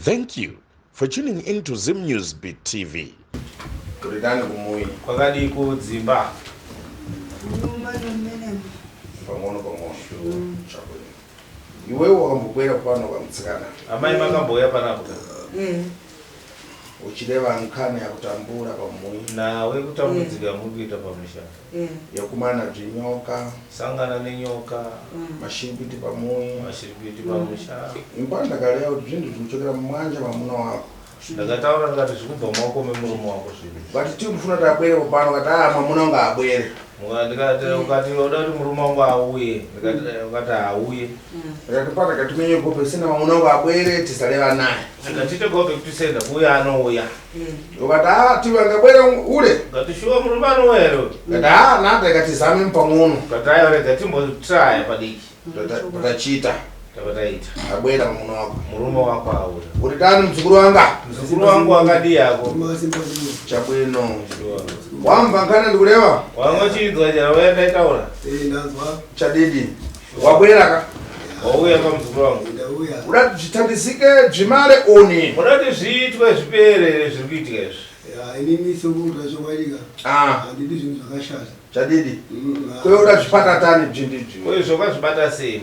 Thank you for tuning in to Zim News Beat TV. Kuridani kumui. Kwakadi kudzimba. Pamono. Chakwe. Iwe wakambubwera pano kamtsikana. Amai makamboya panapo. Uchideva nkane ya kutambura pamui. Na we kutambudzika mukuita pamusha. Yakumana bzinyoka. Sangana nenyoka. Mashibiti pamui. Mashibiti pamusha. Impanda kaleo bzindu zvichokera mumwanja mamuna wako. Ndakataura ngati zvikubva mumaoko memuromo wako zvipi. But tikufuna tabwere pano kati mamuna wangu abwere. Ndikati ukati uda kuti murume wangu auye. Ukati auye. Ndakapata kati menye gope sina mamuna wangu abwere tisaleva naye. Ndakatite gope kuti senda kuya anouya. Ukati tiwe angabwere ule. Ngati shuwa murume anowero. Kati nata kati zame mpang'ono. Kati ayo rega timbotraya padiki. Tatachita. Tabataita. Abwera mamuna wako. Murume wako auya. Kuti tani mzukuru wanga. Mzukuru wangu akadi yako. Chabwino. Wamba nkana ndikulewa. Wango chindwa chara wenda itaura. Ndazwa. Chadidi. Wabwera ka. Wauya pa mzukuru wangu. Ndauya. Udati zvitandisike bvimale oni. Udati zviitwe zvipere zviri kuitika izvi. Inini sokuta zvowaika. Handidi zvinhu zvakashata. Chadidi. Kwewe udati zvipata tani bvindibvi. Kwewe zvakazvibata sei?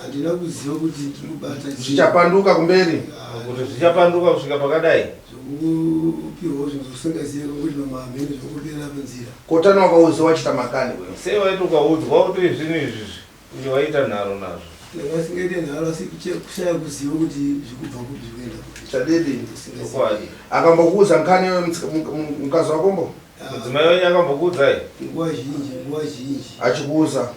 Handina kuziva kuti ndinobata zvichapanduka kumberi. Kuti zvichapanduka kusvika pakadai. Zvokupiwa zvinhu zvisingaziva kuti mamamhene zvokupera panzira. Kotana wakauzi wachita makani wewe. Sei waiti ukaudzwa kuti zvinhu izvi kuti waita nharo nazvo. Ndakasingaite nharo asi kushaya kuziva kuti zvikubva kupi zvikuenda kupi. Chadidi. Ukwadi. Akambokuudza nkani wewe mkazi wakombo? Mudzimai wenyu akambokuudzai? Nguva zhinji. Achikuudza.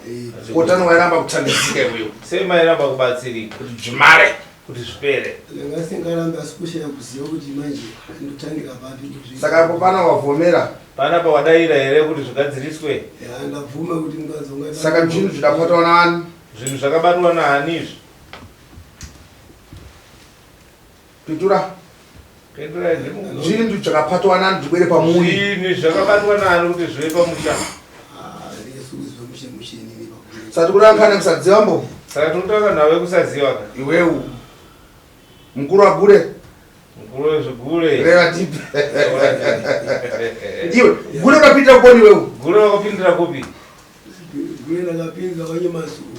Kotana wairamba kutandisike wewe. Sei mairamba kubatsirika? Kuti bvimale. Kuti zvipere. Ndakasingarambe asi kushaya kuziva kuti manje ndotandika papi kuti. Saka hapo pana wavomera. Panapa wadaira here kuti zvigadziriswe? Ndabvuma kuti ngazonga. Saka zvinhu zvidabatwa naani? Zvinhu zvakabatwa naani izvi? Pitura. Pendurai ndimu. Zvinhu zvakapatwa naani zvibwere pamuri. Zvinhu zvakabatwa naani kuti zvive pamusha? Sati kurankana kusadziwa mbo. Saka tinotaka nawe kusaziva ka. Iwewe. Mkuru wagure. Mkuru wezvigure. Reva tipi. Iwe, gure unapindira koni wewe? Gure wakapindira kupi? Gure ndakapinda kwenye masuku.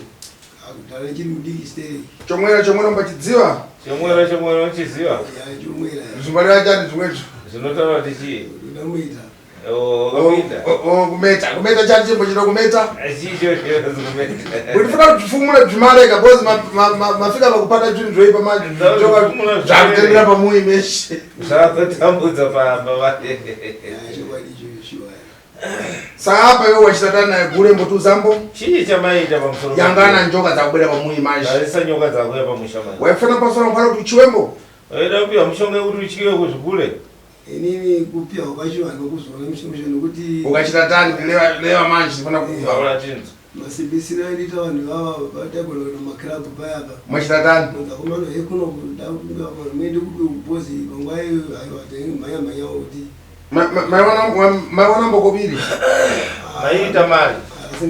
Akutara chiri mudiki steri. Chomwera mbachidziwa? Chomwera uchiziva? Ya chomwera. Zvimbari vachani zvimwecho? Zvinotaura kuti chii? Ndamuita. Wakapinda? Kumeta chani chimbo chino kumeta? Achicho kumeta. Kuti kufumula bvimale kabozi mafika pakupata zvinhu zvoipa manje. Zvakutendera pamuyi meshe. Zvakutambudza pamba vate. Saka apa iwe wachitata naye gure mbotuzambo? Chii chamaita pamusoro? Yangana njoka dzakubwera pamuyi manje. Harisa nyoka dzakuya pamusha manje. Waifana pasora mwana kuti uchiwembo? Waida kupiwa mushonga kuti uchiwe kuzvigure? Inini kupiwa kwacho vanokuzvona mushonga nokuti ukachita tani leva manje ndifana kuva. Aura chinzi. Masibisira ita vanhu vava vatabona kuti maklabu payapa. Mwachita tani? Ndakomano hekuno kuda kupiwa mwende kuti upozi pangwa iyo ayo manya kuti maiwana mbokobiri. Maita mari.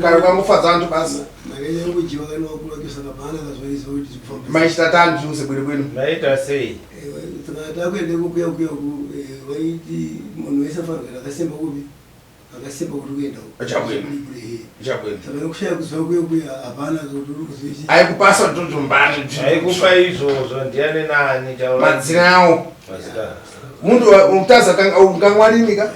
Kari kwangofadza vantu basi. Mari yangu jiwa kana wakula kisaka bana kazwaiza kuti zvikufamba. Maita tani zvose bwino bwino. Maita sei? Tikata kuende kukuya waiti munhu wese afanira akasemba kupi akasemba kuti kuenda Chabwino. saka kushaya kuziva kuya hapana kuti uri kuziva aikupasa tutumbani aikupa izvozvo ndiani nani madzina awo mazita muntu utaza ungangwarinika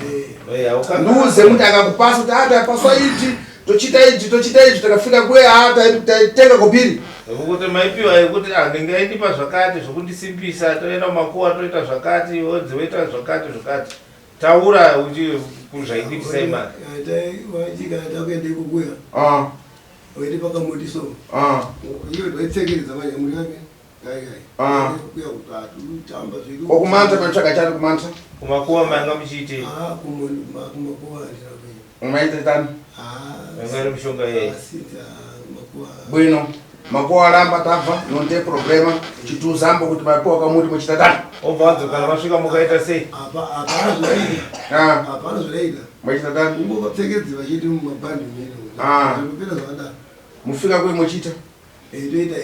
nduze muntu akakupasa kuti tapaswa iti tochita iti takafika kuya taitenga kopiri kuti maipiwa yekuti ndingaindipa zvakati zvokundisimbisa toenda kumakuwa toita zvakati odzi woita zvakati taura kuzvaindipisa imari kana takuende kukuya waiti pakamotiso iyo taitsekeredza manyamuri ake kuya kutatu tamba zvedu kokumanta patsvaga chari kumanta kumakuwa manga muchiite kumakuwa umaite tani mangari mushonga yei bwino makuwa aramba tabva nonde problema chituzambo kuti mapiwa kamuti muchita tani obva wadzokana masvika mukaita sei hapana zvodaita muchita tani umbovapfekedzi vachiti mumabhandi mene zvopera zvakadaro mufika kwe muchita Toita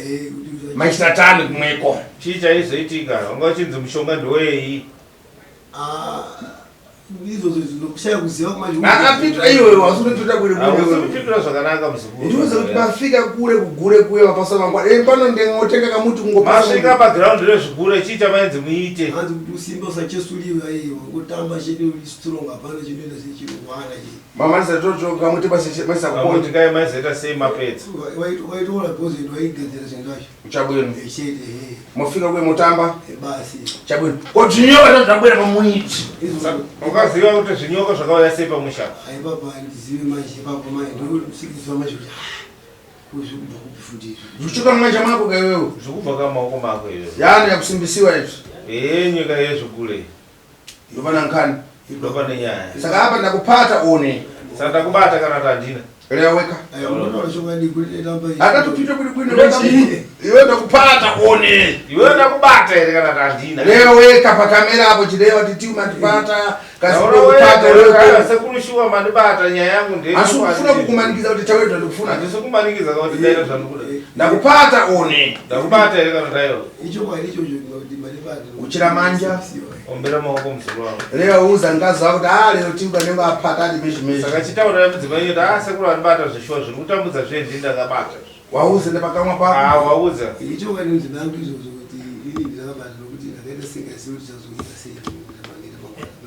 maishatani kumweko. Chicha izoitika ungachinzi mushonga ndowei. Izvo zvokushaya kuziva kumanje. Akapitwa iwe wasupitwa kuri kuri. Usipitwa zvakanaka musukuru. Ndiuze kuti bafika kure kugure kuye bapasa mangwa. Pano ndengotenga kamuti ngopasa. Masvika paground rezvigure chicha mainzi muite. Hanzi kuti usimba usachesuliwa iwe ngotamba chedu strong apana chinoenda sechirwana chi. Mama ndisatoto kamuti basa Kuti ndikai maizoita sei mapedza. Waitola gozi waigadzira zvinhu zvacho. Chabwino. Eshede Mofika kwe mutamba. basi. Chabwino. Otinyoka tazabwera pamuiti. Ukaziva kuti zvinyoka zvakauya sei pamushaka. Aibaba ndizive manje baba manje ndokusikizwa manje kuti kuzvikuba kufundi. Zvichuka manje mako kaiwewe. Zvokubva kamaoko mako izvo. Yani yakusimbisiwa izvo. Nyika yezvigure. Ndopana nkhani. Ndopane nyaya. Saka hapa ndakupata one. Saka ndakubata kana tandina. Leo weka. Unotaura chokwadi kuti ndamba iyi. Akatupita kuri kwino iwe ndakupata one. Iwe ndakubata ere kana tandina. Leo weka pa kamera hapo chilewa titi umatipata kasi kupata leo. Sekulushuwa mandibata nyaya yangu ndeni. Asukufuna kukumanikiza kuti chawetu ndikufuna. Ndisikumanikiza kuti ndaita zvandukuda. Ndakupata one. Ndakubata ere kana tayo. Icho kwadi icho kuti mandibata. Uchira manja. Ombera maoko musoro wangu. Leo uza ngazi wako leo tiuka nengo apata ati meshi. Saka chitaura mudzimai kuti sekuru andibata zvishwa zviri kutambudza zvendi ndakabata. Wauze nepakamwa pako. Wauza. Icho kwadi ndinangu izvo kuti ini ndakabata nokuti ndakaenda singazivi kuti chazoita sei.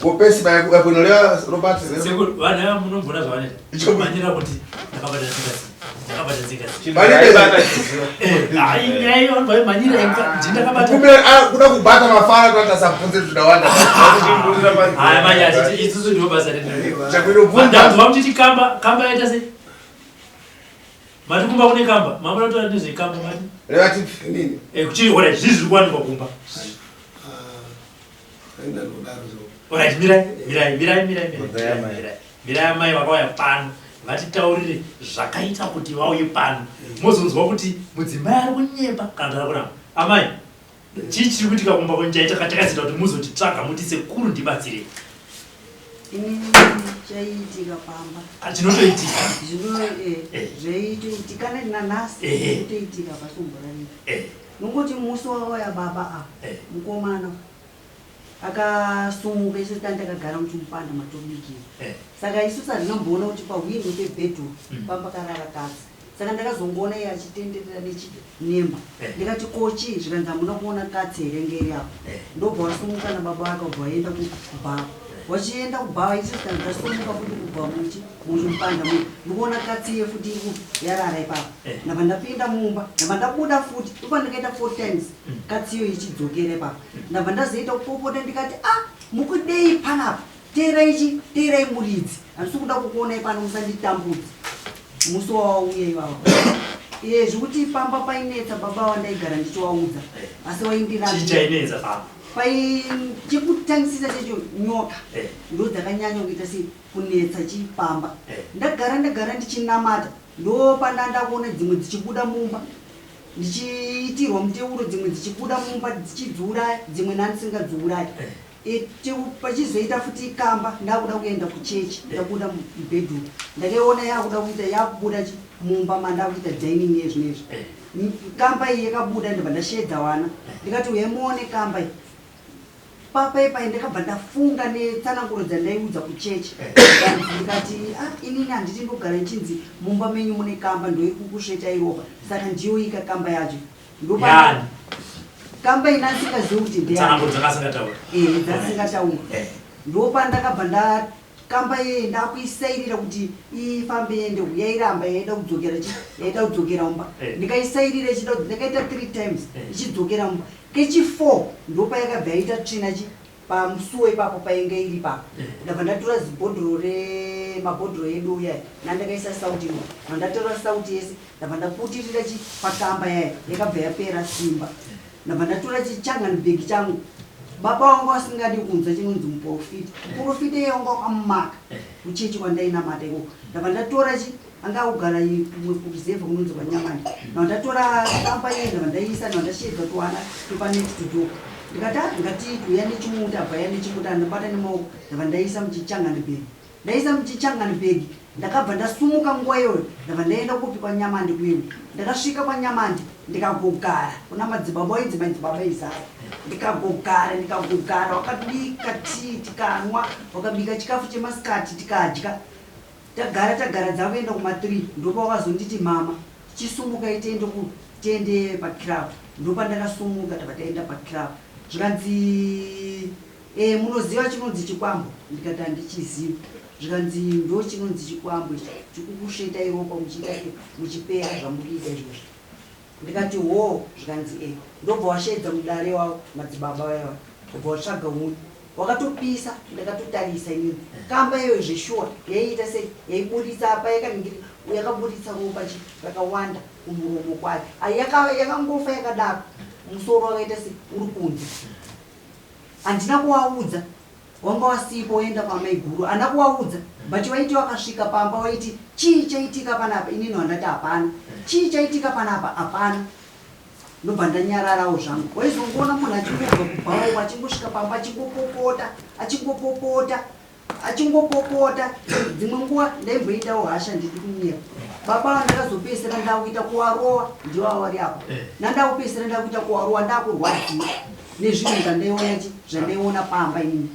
Kopesi bayakunolewa Robert. Sekuru vana munombona zvavane. Icho manyira kuti ndakabata singazivi. Ndakabata singazivi. Ndakabata singazivi. Ai vanhu manyira ndakabata. Kumbe kuda kubata mafara kuti asafunze zvakawanda. Ai manya isusu ndiwo basa redu. Chakwiro bvunza. Ndazwa kuti kamba yaita sei? Mati kumba kune kamba. Mama notora ndizve kamba mati. Relati nini? Kuchiri ora zvizvi kwanikwa kumba. Enda nodaro zo. Alright, mirai mai vakauya pano vatitaurire zvakaita kuti vauye pano mozonzwa kuti mudzimai ari kunyemba kana tarakuramba amai chii chiri kuitika kumba kwenjai takazita kuti muzotitsvaga muti sekuru ndibatsirei chaiitika pamba chinotoitika zvaiitika nanhasi toitika pasumburani nongoti musi wauya baba mukomana akasumuka isu tandakagara muchimupanda matobikira saka isusu handinamboona kuti pahwindo pebhedroom pamba karara kadzi saka ndakazongoona iye achitenderera nechinemba ndikati kochi zvikanzi hamuna kuona kadzi here ngeri apo ndobva wasumuka nababa ake ubva waenda kubhava wachienda kubhava isusu tandasumuka futi kubva muchimupanda mu ndikuona kadzi ye futi yarara ipapo nabva ndapinda mumba nabva ndabuda futi ipa ndikaita 4 times kadziyo ichidzokera ipapo nabva ndazoita kupopota ndikati mukudei panapa teerai muridzi handisi kuda kukuonai pano musanditambudzi musi wawauya ivavo zvekuti pamba painetsa baba wandaigara ndichiwaudza asi waindiranchichainetsa pamba chekutangisisa checho nyoka ndo dzakanyanya kuita kunetsa chipamba ndagara ndichinamata ndo pandandakuona dzimwe dzichibuda mumba ndichiitirwa muteuro dzimwe dzichibuda mumba dzichidziuraya dzimwe nandisingadziurayi pachizoita futi kamba ndakuda kuenda kuchechi ndabuda mubedroom ndakaiona yakuda kuita yakubuda mumba mandakuita dining yezvinezvi kamba iyi yakabuda ndibva ndashedza wana ndikati uyemuone kamba iyi papaipa ndakabva ndafunga netsananguro dzandaiudza kuchechi ndikati inini handiti ndogara ichinzi mumba menyu mune kamba ndoiri kukusvetsai ropa saka ndiyoika kamba yacho kamba inasingazivi kuti ndeyadzasingataura ndopa ndakabva kamba yeye ndakuisairira kuti ifambe yende yairamba yaida kudzokera mumba ndikaisairira ndakaita 3 times ichidzokera mumba kechi4 ndopa yakabva yaita tsvina pamusuwo ipapo painge iri papo ndabva ndatora mabhodhoro edu uya nandakaisa sauti imo nandatora sauti yese ndabva ndaputirira pakamba yaya yakabva yapera simba ndabva ndatora chichanganibhegi changu baba wangu asingadi kunzwa chinonzi muprofita iye wangu akamumaka kuchechi kwandainamata ikoko ndabva ndatora anga kugara kuzevha kunonzi kwanyamani ndabva ndatora kamba iye ndabva ndaiisa ndabva ndashedza tuwana tupanext tudoko ndikati ngati uya nechimuta abva ya nechimuta ndabata nemaoko ndabva ndaisa muchichanganibhegi ndakabva ndasumuka nguva iyoyo ndabva ndaenda kupi kwaNyamandi kuiwe ndakasvika kwaNyamandi ndikagogara kuna madzibaba madzibaba izara ndikagogara wakabika tii tikanwa wakabika chikafu chemasikati tikadya tagara dzavoenda kuma3 ndopa wakazonditi mama chisumukai tiende paclub ndopa ndakasumuka tabva taenda paclub zvikanzi munoziva chinonzi chikwambo ndikati handichiziva zvikanzi ndo chinonzi chikwambo chikukusheta iropa muchipera zvamuriita izvozvo ndikati ho zvikanzi ndobva washaidza mudare wavo madzibaba vaiva obva watsvaga umwe wakatopisa ndakatotarisa inini kamba iyoyo zveshuwa yaiita sei yaiburitsa apa yakaburitsa ropa rakawanda kumuromo kwayo yakangofa yakadaro musoro wakaita se uri kunze handina kuvaudza wanga wasipo woenda pamai guru handina kuvaudza but waiti wakasvika pamba waiti chii chaitika panapa inini wandati hapana chii chaitika panapa hapana ndobva ndanyararawo zvangu waizongoona munhu achingobva kubhawo achingosvika pamba achingopopota dzimwe nguva ndaimboitawo hasha ndiri kumira baba vandakazopesera ndakuita kuvarowa ndiwo avari apo nandakupesera ndakuita kuvarowa ndakurwadziwa nezvinhu zvandaiona pamba inini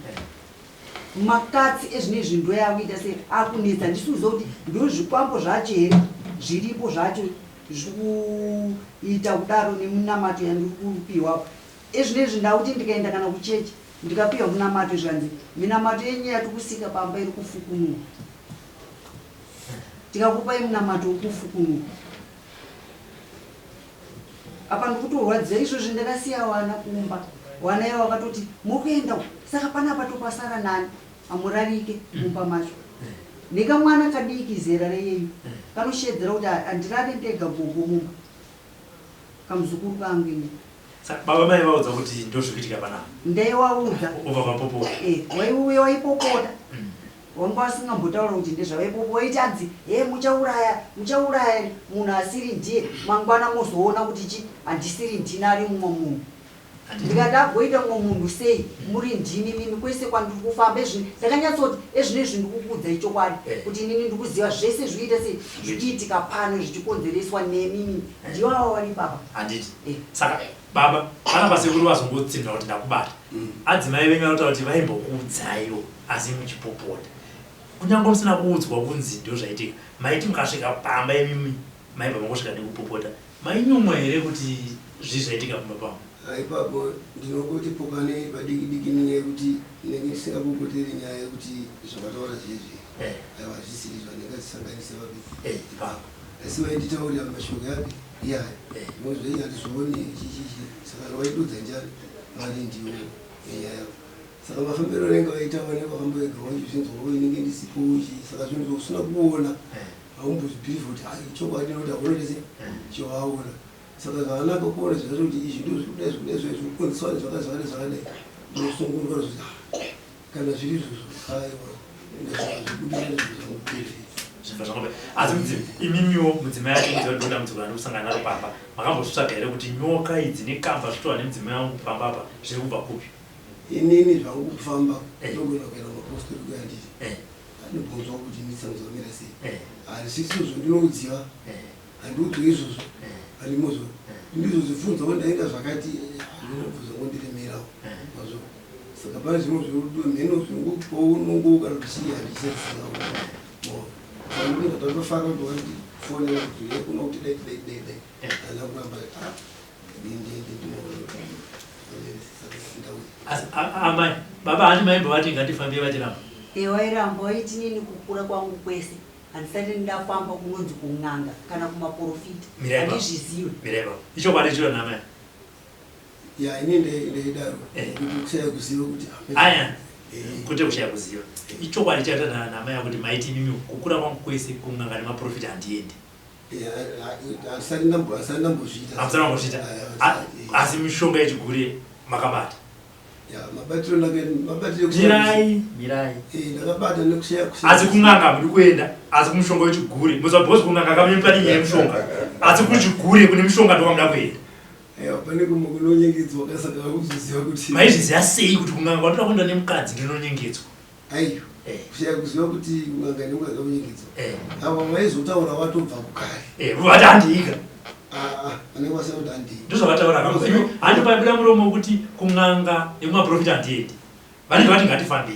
makatsi ezvinezvi ndoyakuita se akunetsa ndisuzo kuti ndo zvikwambo zvacho here zviripo zvacho zvikuita kudaro nemunamato yandiri kupiwa ezvinezvi ndakuti ndikaenda kana kuchechi ndikapiwa munamato zvanzi minamato yenyu yatikusika pamba iri kufukunuka tikakupai munamato wekufukunuka apa ndikutorwadzira izvozvi ndakasiya wana kumba wana ivo vakatoti mukuenda saka panapa topasara nani amurarike mumba macho nekamwana kadiki zera reyeyu kanoshedzera kuti handirare ndega gogo mumba kamuzukuru kangu ini baba mai vaudza kuti ndozvikuitika panapa ndaivaudza ubva papopo waiuya waipopota wanga wasingambotaura kuti ndezvavaipopo waiti hanzi muchauraya munhu asiri ndiye mangwana mozoona kuti chi handisiri ndini ari mumwe munhu ndikati agoita mumwe munhu sei muri ndini mimi kwese kwandiri kufamba ndakanyatsoti ezvinezvi ndikukudza ichokwadi kuti inini ndikuziva zvese zviita sei zvichiitika pano zvichikonzereswa nemimi ndivava vari baba handiti saka baba pana pasekuru vazongotsinda kuti ndakubata adzimai venyu vanotaura kuti vaimbokuudzaiwo asi muchipopota kunyange musina kuudzwa kunzi ndo zvaitika maiti mukasvika pamba yemimi maibva mangosvika nekupopota mainyumwa here kuti zvizvaitika pamba pamo ipapo ndinongoti pokane padiki nenyaya yekuti ndinenge ndisingapopotere nyaya yekuti zvakataura zvezvi aiwa zvisiri zvandingazisanganise vabiki asi vainditaurira mashoko yapi iya mozvei handizooni chichichi saka vaidudza njani mari ndiwo nenyaya yavo saka mafambiro renga vaitawa nevafamba vega wacho zvinzwa inenge ndisipo saka zvinhu usina kuona haumbozvibhirivha kuti hai chokwadi noti haona tese chovaona saka zvakanaka kuona zvazvo kuti izvi ndo zvirikudai zvirikukonzeswa nezvakadai nosungurwa kuti kana zviri izvozvo aiwa asi imimiwo mudzimai yacho mudzivadoda mudzimai kusangana naro pamba makambozvitsvaga here kuti nyoka idzi nekamba zvitova nemudzimai wangu pamba apa zviri kubva kupi inini zvangu kufamba ndogona kuenda mapostori kuyanditi anobvunzwa kuti nditsanzomira sei handisizvo ndinoudziva handiudzwi izvozvo handimozvo ndizozvibvunza wandaenda zvakati zvinobvunza ngondiremerawo mazvo saka pane zvimwe zviromheno zvinongounongoka ruchiya handichisaisawo ndingatandofara kuti wandifonera kuti yekuna kuti dai hana kuramba amai baba handi maimbo vati ngatifambie vatiramba wairamba waiti nini kukura kwangu kwese handisati ndafamba kunonzi kun'anga kana kumaprofita handizvizive mireba ichokwadi chiro namai ya ini ndaidaro kuti kushaya kuziva kuti aya kuti kushaya kuziva ichokwadi chaita namai yakuti maiti mimi kukura kwangu kwese kun'anga nemaprofita handiendi asati ndambozviita hamusana mambozviita asi mishonga yechigure makabata mabatiro mirai ndakabata nekushaya asi kun'anga muri kuenda asi kumushonga wechigure muzabhozi kun'anga kamempa ninyaya yemushonga asi kuchigure kune mushonga ndokamuda kuenda pane kumwe kunonyengedzwa kasaka kuzoziva kuti maizviziva sei kuti kun'anga watoda kuenda nemukadzi ndinonyengedzwa aiyo kushaya kuziva kuti kungangani ungazaunyengedza ava vaizotaura watobva kukare vati handiika anenge wasema kuti handii ndozvakataura handipambira muromo wekuti kung'anga yekumaprofita handiende vanenge vati ngatifambei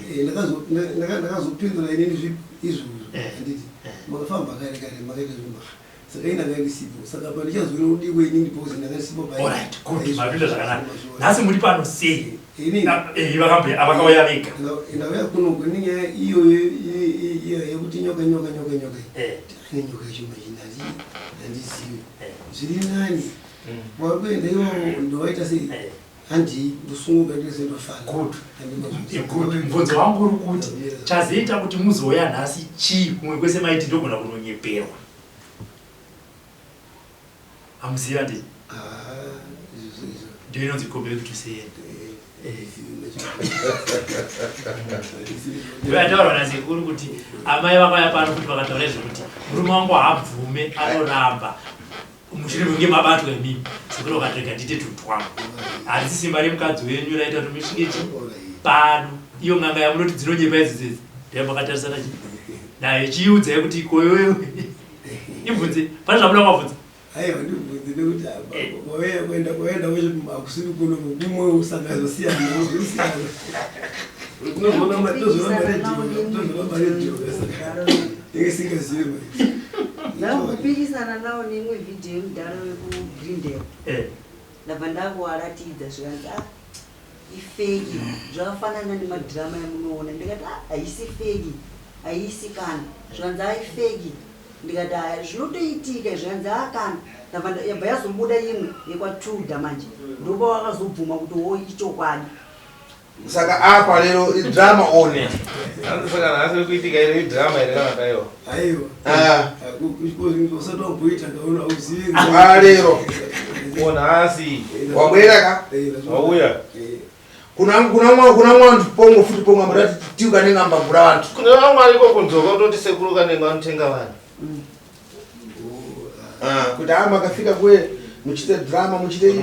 ndakazopindura inini izvozvo handiti makafamba kare kare makaita zvimaka saka ina ngairisipo saka pandichazoona udikwe inini because ndakarisipo alright good mapinda zvakanaka nhasi muri pano sei vakauya vega ndauya kuno nenyaya iyo yekuti nyoka tine nyoka yachimajini handizivi zviri nani wakuenda iwavo ndowaita sei handii ndosunguka ndese ndofara mubvunzo wangu uri kuti chazoita kuti muzouya nhasi chii kumwe kwese maiti ndogona kunonyeperwa hamuziva ndii ndio inonzi kombe kuti usiende ataura nasekuru kuti amai vakauya pano kuti vakataura zvekuti murume wangu haabvume anoramba mushure kunge mabatwa emimba sekuru vakatorega ndite tutwangu handisi simba remukadzi wenyu raita kuti musvike pano iyo ng'anga yamunoti dzinonyepa idzidzidzi ndeyamakatarisa nachi nayo chiudzai kuti koyoyo ibvunze pane zvamuda kwabvunza aiwa ndibvunze nekuti kwaenda akusiri kuno kumwe usangazosiyana tozona maredio inge singazivi ndakupikisana nawo neimwe vhidhiyo yemudhara wekugrindel ndabva ndakuwaratidza zvikanzi ifeki zvakafanana nemadhirama yamunoona ndikati haisi feki haisi kana zvikanzi aifeki ndikati haya zvinotoitika zvikanzi akana yabva yazobuda imwe yekwatudha manje ndopa wakazobvuma kuti wo ichokwadi saka apa lero idrama one saka nhasi kuitika iro idrama iri kana kaiwa aiwa usati wamboita ngaona uzivi lero nhasi wabwera ka wauya kuna mwantu pongo futi pongo amati tiuka nengamba gura vantu kune vamwe ariko kunzoka kutoti sekuru kanenge anotenga vanhu kuti makafika kwe muchite drama muchite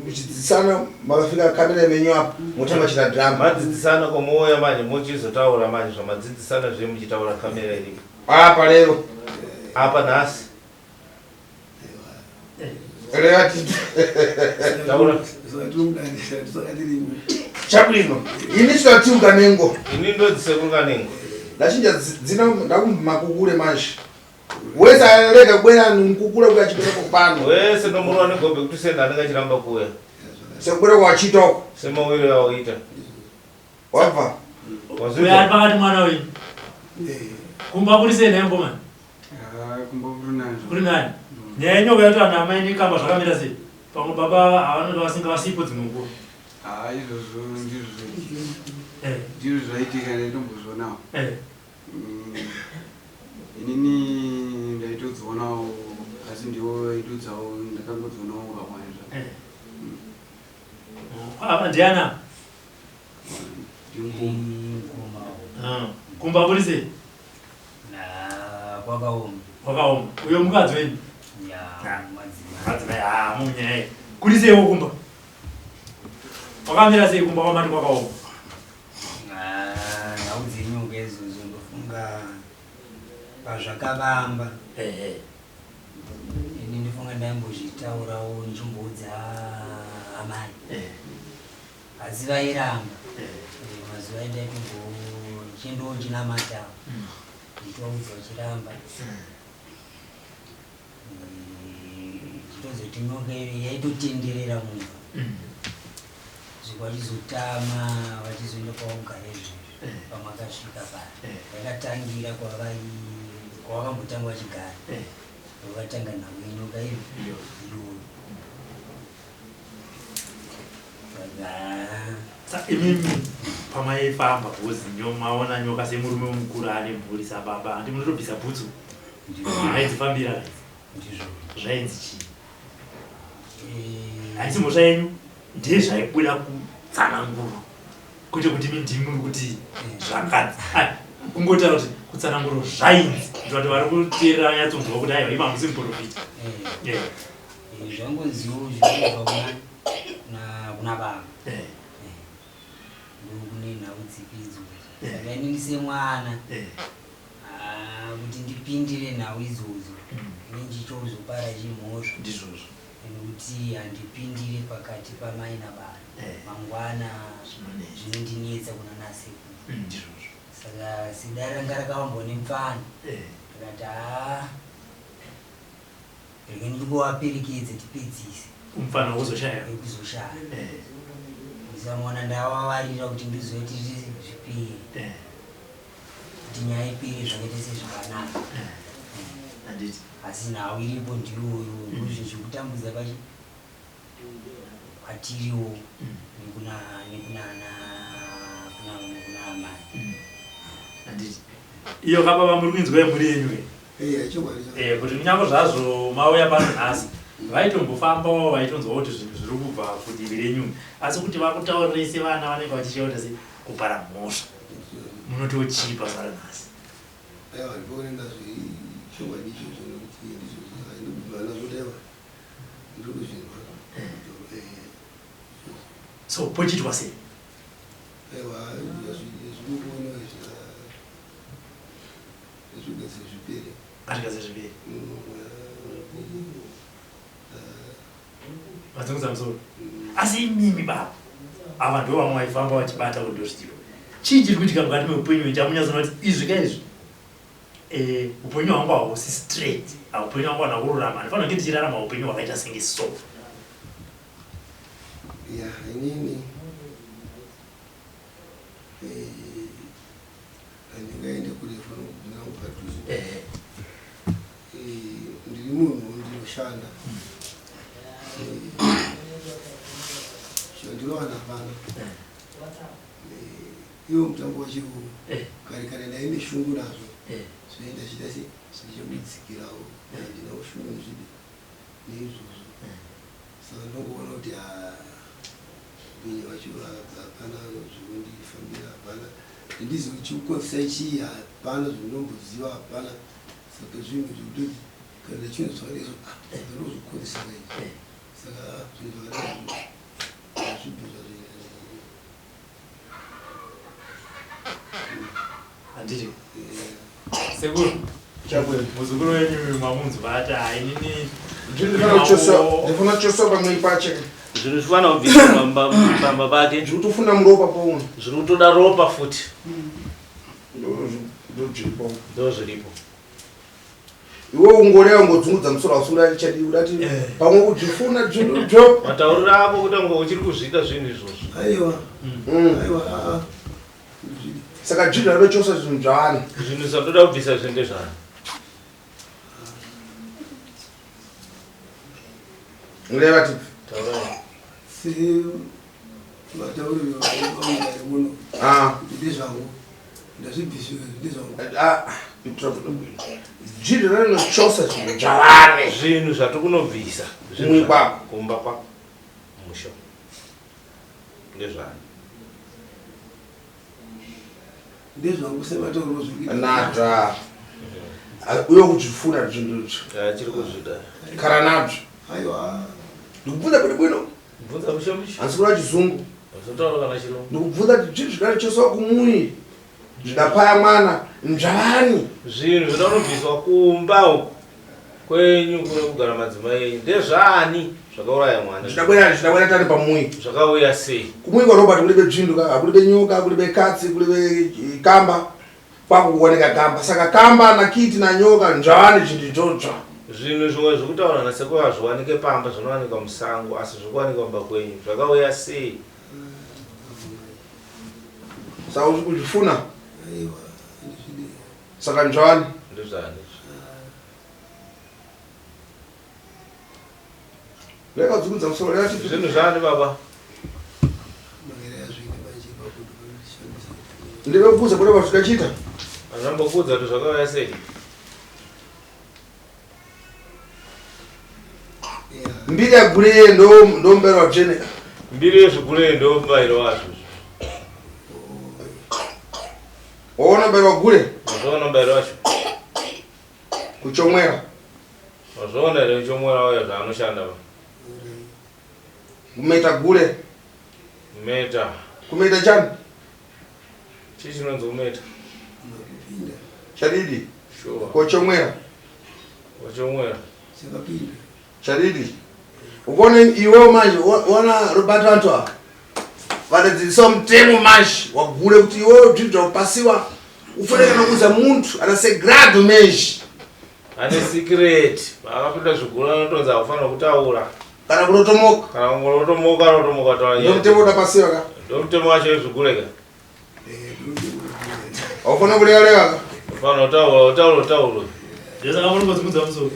muchidzidzisana makafika kamera menyu apa mutamba chita drama madzidzisana komouya manje muchizotaura manje zvamadzidzisana zve muchitaura kamera iripo apa lero apa nhasi chabwino ini chitatiuka nengo ini ndodzisekuru kanengo ndachinja dzina ndakumakukule manje wese arega kubwera nkukule kuti achipeta kupano wese ndomurwa negombe kuti senda anenge achiramba kuuya sekubwera kwachitoko semawiro yawoita wabva uya ari pakati mwana wenyu kumba kuri sei nhengo mani kuri nani nyaya yenyoka yato anhu amai nekamba zvakamira sei pamwe baba havanonga vasingavasipo dzimwe nguva izvozvo ndizvo zvaitika ndaitombozvionawo inini ndaitodzionawo asi ndiwo aitodzawo ndakangodzionawo wakawanda apa ndiana kumba kuri sei kwakaoma uyo mukadzi wenyu madzimai munyaya kuri seiwo kumba wakamira sei kumba kwamati kwakaoma nhau dzenyonga izvozvo ndofunga pazvakavamba ini ndifunga ndaimbozvitaurawo nzvimbo dzaamai asi vairamba mazuva endaitombochindochinamata nditoudza uchiramba chitozoti nyoka yaitotenderera munhu vachizotama vachizoenda kwaugara izvozvo pamakasvika pari yakatangira kwavakambotanga vachigara vakatanga nhau yenyoka iyo imimi pamaifamba bhozi maona nyoka semurume mukuru ane mhuri sababa handi munotobvisa bhutsu aidzifambira zvainzi chii handisi mhosva yenyu ndezvaibuda kutsananguro kwete kuti mindimwe kuti zvakadzi kungotaura kuti kutsananguro zvainzi kuti vari kuteerera vanyatsonzwa kuti aiwa ima hamusi muprofita zvangonziwo zvinobva kuna baba tsipidzo saka inini semwana kuti ndipindire nhau idzodzo inini chozopara chimhosva ndizvozvo nekuti handipindire pakati pamai nababa mangwana zvinondinetsa kuna nasekuru ndizvozvo saka zida ranga rakavambone mfano akati rekeni ndingovaperekedze tipedzise umfano uzoshaya kuzoshaya ndisamona ndavavarira kuti ndizoti zvipiri kuti nyaya ipiri zvakaita sezvakanaka asi nhau iripo ndiyoyo ndozvezvikutambudza patiriwo nekuna amai iyo kababa muri kuinzwa muri yenyu kuti kunyange zvazvo mauya pano nhasi vaitombofambawo vaitonzwa kuti zvinhu zviri kubva kudivi renyu asi kuti vakutaurirese vana vanenge vachishauta se kupara mhosva munotochipa zara nhasi so pochitwa sei katikase zvipiri vadzungudza musoro asi imimi baba ava ndo vamwe vaifamba vachibata kudozvitiro chii chiri kuitika mukati meupenyu chamunyazoona kuti izvi kaizvi upenyu hwangu hausi straight upenyu hwangu hana kururama ndinofanira kunge ndichirarama upenyu hwakaita senge so inini handingaende kurefu nokubvina mupadhuze ndiri munhu ndinoshanda zvandinowana pano iwo mutambo wachirungu kare kare ndaine shungu nazvo zvoenda chita sezvichekudzikirawo ndina ushungu nezvidi neizvozvo saka ndongoona kuti upenyu wacho hapana zvekundifambira hapana ndizo chikukonzesa chii hapana zvinomboziva hapana saka zvinhu zvekutoti kana chinhu zvakadeso ndinozokonzesa kai saka zvinhu zvakadai zvibhuzva handiti sekuru muzukuru wenyu mamunzwa ati hainini ndifuna chosopa pamwe pache zviri kufana kubvisa pamba pake zviri kutofunda muropa pauno zviri kutoda ropa futi ndo zviripo iwe ungoreva ngodzungudza musoro wasura chadi udati pamwe kuzvifuna dzvinuzvo matauriro ako kuti ngo uchiri kuzviita zvinhu izvozvo aiwa saka dzidha rochosa zvinhu zvaani zvinhu zvatoda kubvisa zvinde zvani ngureva tipi se matauriro aungari muno ndezvangu ndazvibvisira ndezvangu dzidha rinochosa zvinhu zvavane zvinhu zvatokunobvisa kumwe kwako kumba kwako musho ndezvani ndezvangu sematauriro zvikuita nata uye kuzvifuna zvinhuzvo chiri kuzvida kara nazvo aiwa ndikubvunza kuti bwino bvunza mushomusho hansi kuna chizungu uzotaura kana chirungu ndikubvunza kuti zvinhu zvinarichosawa kumuviri zvidapaya mwana njavani zvinhu zvinonobviswa kumba kwenyu kune kugara madzimai enyu ndezvani zvakauraya mwana zvidabwera tari pamuviri zvakauya sei kumuviri kwarobati kulibe dzvindu kulibe nyoka kulibe katsi kulibe kamba kwako kuoneka kamba saka kamba nakiti nanyoka njavani zvinhu izvozvo zvinhu zvimwe zvekutaura nasekuru hazviwanike pamba zvinowanikwa musango asi zvikuwanikwa mumba kwenyu zvakauya sei saka uri kuzvifuna aiwa ndizvide saka njavani ndezvani reka dzungudza musoro reva tipi zvinhu zvani baba magere yazvine manje pakuti vanoshandisa ndeve kubuza kureva zvikachita andambokudza kuti zvakauya sei mbiri yagureye ndombera wadzvene mbiri yezvigurei ndo mubairo wazvo waona mbera wagure wazvaona mubairo wacho kuchomwera wazvaona here chomwera wayo zvaanoshanda pa kumeta gure meta kumeta chani Chinonzo umeta. Ndakupinda. Chadidi. Sure. Kochomwera. Wachomwera. Chakapinda. Chadidi. Ukone iwe manje wana Roberto Antoa. Vadadzidzisa mutemo manje wagule kuti iwewe bvibva kupasiwa ufanira nokuudza muntu anasegrado mezhi Ane secret. Akapinda zviguru anotonza kufanira kutaura. kana kunotomoka Kana kungotomoka anotomoka taura. ndomutemo udapasiwa ka Ndomutemo wacho zvigureka. aufanira kureva ka Ufanira kutaura. Ndeza kama ngodzimudza musoro.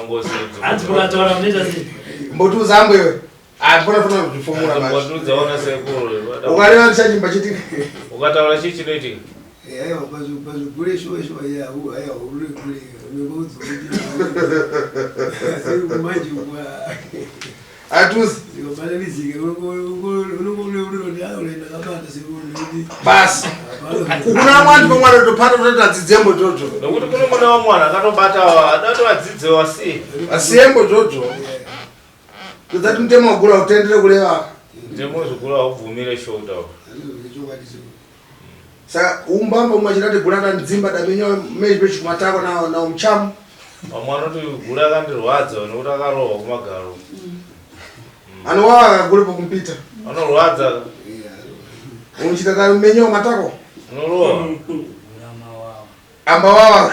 Ngozi. Anzi mukataura munoita sei? mbotiudza ambo iwe fana kuzvifomura manje Ngotiudzaona sekuru. ukareva ndichachimba chitika Ukataura chii chinoitika? Aiwa pazvigure shosho yahu aiwa uri kure unongoudza kuti manje atuzi ndikabananizike unongourondaaurenda kabata sekuru basi kuna mwandu pamwana topata totadzidzembo jojo Nokuti kune mwana wamwana akatobata adatoadzidze wasi. asiyembo jojo todzati mutemo wagula utendere kureva Ndemo zviguru aubvumire shota. saka umbamba umachitati gulanda ndzimba damenyo mezhi pechikumatako na umuchamu Vamwe vanoti guru akandirwadza nokuti akarohwa kumagaro. anowawa akagulepo kumpita Anorwadza. unochita kari menyo matako Unorohwa. amba wawa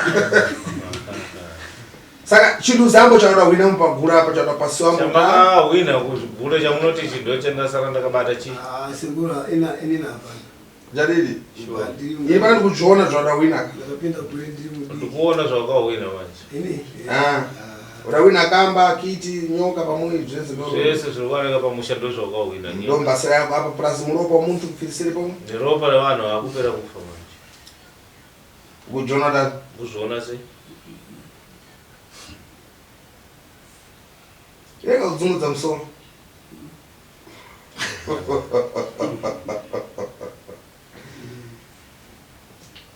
saka chinhu zambo chanoda wina mupagura apa chanoda pasiwambo Chamakawina kuzviguru chamunoti chindo chandasara ndakabata chii. sekura inapa jadidi iye pana ndikuzviona zvanoda wina ka ndakapinda kure ndiri mudiki Ndikuona zvawakawina manje. ini uda wina kamba kiti nyoka pamwe zvese Zvese zvirikuwanika pamusha ndozvawakawina. ndombasa yako apa purasi muropa muntu kufirisire pomwe Neropa revanhu vakupera kufa manje. kujonathan Kuzviona sei? rega kudzungudza musoro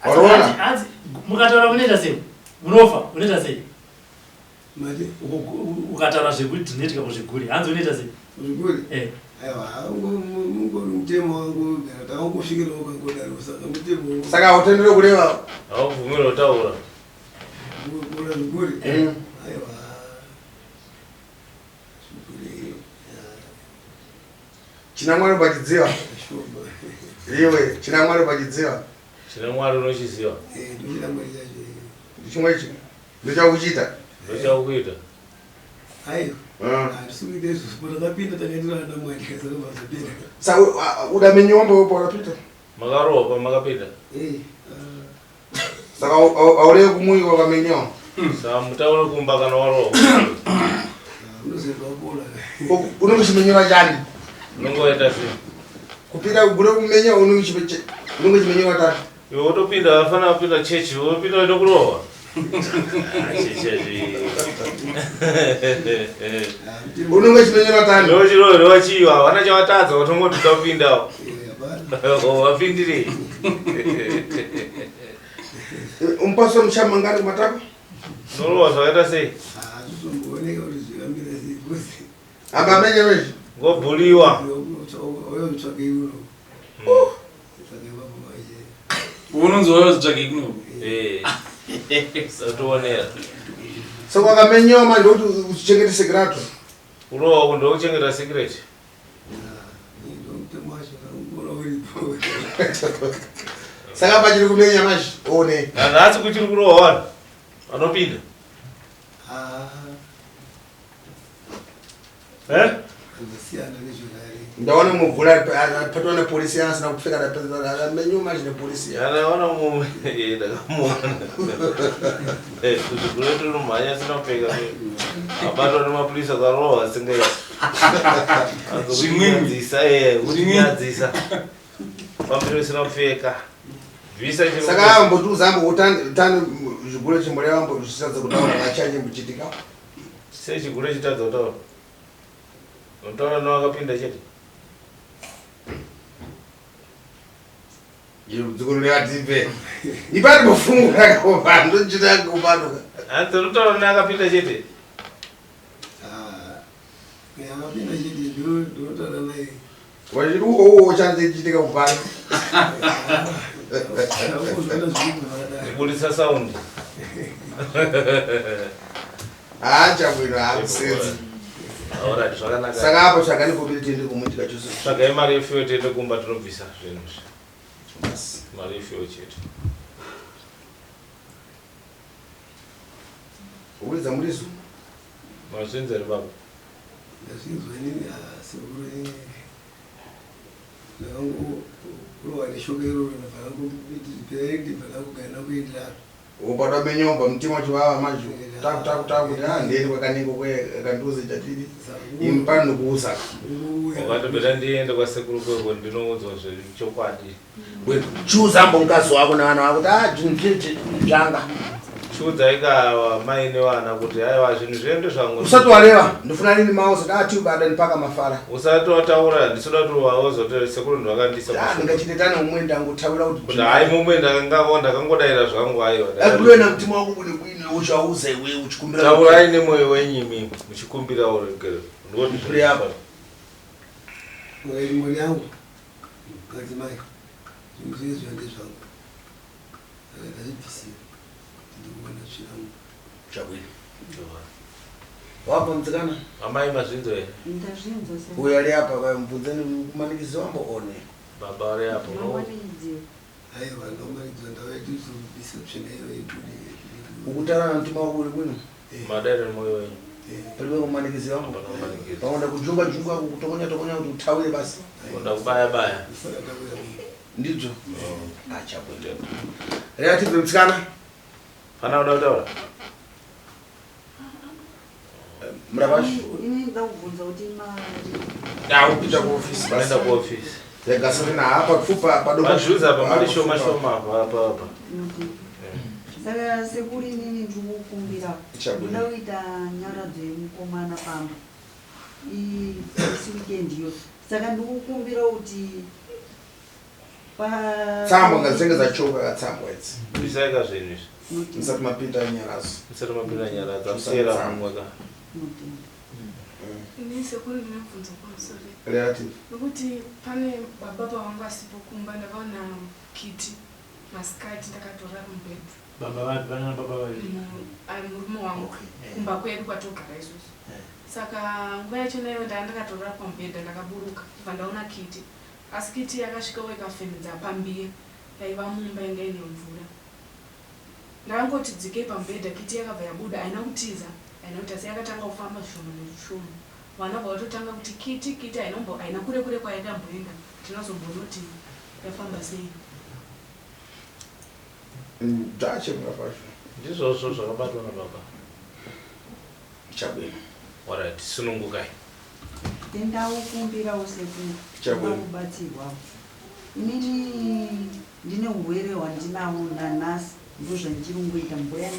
Anzi mukataura munoita sei? Munofa munoita sei? mati Ukataura zvekuti ndinoitika kuzviguri. Hanzi unoita sei? zvigure aiwa ungori mutemo wangu takangosvikirawo kangodaro saka mutemo saka hautendere kureva Haubvumiri kutaura. kura zvigure aiwa zvigure china mwari pachidziva shoma iwe china mwari pachidziva Chine Mwari unochiziva. ndochirambari chacho ndichimwe ichi ndochakuchita Ndochakuita. aiwa handisikuite izvo ndakapinda takaenderana namwari kasara mazopinda saka uda minyombo wepo wakapita Makarohwa pamakapinda. saka aurevi kumuiwa kwamenyoma Saka mutaure kumba kana warohwa. unozovapola unongochimenyora chani Unongoita sei? kupinda kugure kumenya unongochimenyora tani Iwe utopinda wafana kupinda chechi, utopinda uite kurohwa. unongochimenyora tani Ndochirohwa chiwa, hawana chavatadza utongoti utopindawo. Wapindirei? umpaswa muchama ngari kumatako Unorohwa zvakaita sei? hazvizombooneka kuti zvikambira sei bhosi amba amenye mezhi Ngobhuliwa. oyotsvake iuno tsvake vamamaje unonzi wayotsvake ikuno Satoonera. saka wakamenyoma ndokuti uchichengete sekirato Kurohwa ndokuchengeta secret. ndomutemo wacho kaungora uripo saka pachiri kumenya mazhi one Nhasi kuchiri kurohwa vanhu vanopinda. zvasiyana nezvekare ndaona mugula patwa nepolisi asina kupfeka menyu mazhi nepolisi Yanaona mumwe ndakamuona. Kuzviguru tinomhanya asina kupfeka. Abatwa nemapurisa akarohwa asingaiti. Zvimwenzisa utinyadzisa. Pamberi usina kupfeka. Visa chiri. saka ambotiudza ambotani zvigure chimboreva ambozvisadza kutaura vachanje muchitika Sei chiguru chitadza kutaura. Unotaura newakapinda chete. dzikuru revatipe ipati mufungu rakaova ndochita kupaduka Hanzi unotaura neakapinda chete. akapinda chete ndotaura naye wachiti uwowo chanze chitika kupana Ndibudisa sound. Chabwino akusenzi. Alright, zvakanaka. Saka hapo chakani kubiri tiende kumuitika chose. Saka mari yefuyo tiende kumba tinobvisa zvinhu. Basi. Mari yefuyo chete. Uliza mulizo. Mazvinzeri baba. Ndazvinzwa inini sekuru nangu kulowa neshoka iroro ndabva kuti ndibva kugana kuendera Ubada benyomba mtima wachivava manje. Taku ndiende kwakaniko kanduze chatiri. Impano kuusa. Wakatobeta ndiende kwasekuru kweko ndinoudzwa zvechokwadi. Chuza mbongazi wako nevana vako kuti zvanga. Chudza ikawa maine vana kuti aiwa zvinhu zviende zvangu. Usati wareva ndofuna nini mauzo ubada nipaka mafara. Usati wataura ndisoda kuti waozote sekuru ndwakandisa. Ndingachititana umwe ndangotawira kuti hai mumwe ndakangodaira zvangu aiwa. Akuwena mtima wako bwino uchauza iwe uchikumbira. Taurai nemwoyo wenyimi muchikumbira urengero. Ndoti Pri hapa. mwari yangu kadzimai zvinhu zvende zvangu ndazvibvisira ndikuona zvirangu Chabwino. Wapo mtsikana? Amai mazvinzo here? Ndazvinzwa se. Uyo ali apa mubvunzeni kumanikizi wamboone. Baba ari apo. aiwa ndomanikidzwa ndavaitiso deception iyo yebude Ukutara mtima wako uri bwino. Madaire mwoyo wenyu. Paliwe kumanikizi wambo. Pamoja kujunga kutokonya kuti utawire basi. Onda kubaya. Ndicho. Chabwino. Relative mtsikana? Pana udautaura? Mrabashi? Ini ndakubvunza kuti Upita kuofisi. Unaenda kuofisi. Yakasana hapa kufupa padoka. Mazhuza apa mari shoma apa. saka sekuri inini ndikukumbira Chabwino. ndoda kuita nyaradzo yemukomana pamba isi weekend iyo saka ndikukumbira kuti Tsamba ngazenge zachoka katsamba idzi. Bisaika zvinhu izvi. Musati mapinda nyarazo. Musati mapinda nyarazo. Musiyera mumwe ka. Ini sekuru ndinobvunza pamusoro. Relative. Nokuti pane baba pavanga asipo kumba ndakaona kiti masikati ndakatora mubhedha. Baba vapi vana baba vapi? Murume wangu kumba kwedu kwatogara isusu. Saka nguva yacho nayo ndakatora pamubhedha ndakaburuka kubva ndaona kiti. Asi kiti yakasvika ikafemedza pambiya yaiva mumba yanga ine mvura. Ndakangoti dzikei pamubhedha kiti yakabva yabuda haina kutiza haina kuti asi yakatanga kufamba shoma nezvishoma. Vana vatotanga kuti kiti haina kure kwayakamboenda tinozombonoti yafamba sei. Ndache mrabashi. Ndizvozvo zvakabatwa nababa. Chabwino. Alright, sunungukai. ndaukumbirawo sekuru kubatsirwa. Inini ndine urwere hwandinawo nanhasi ndozvandichirungoita mvura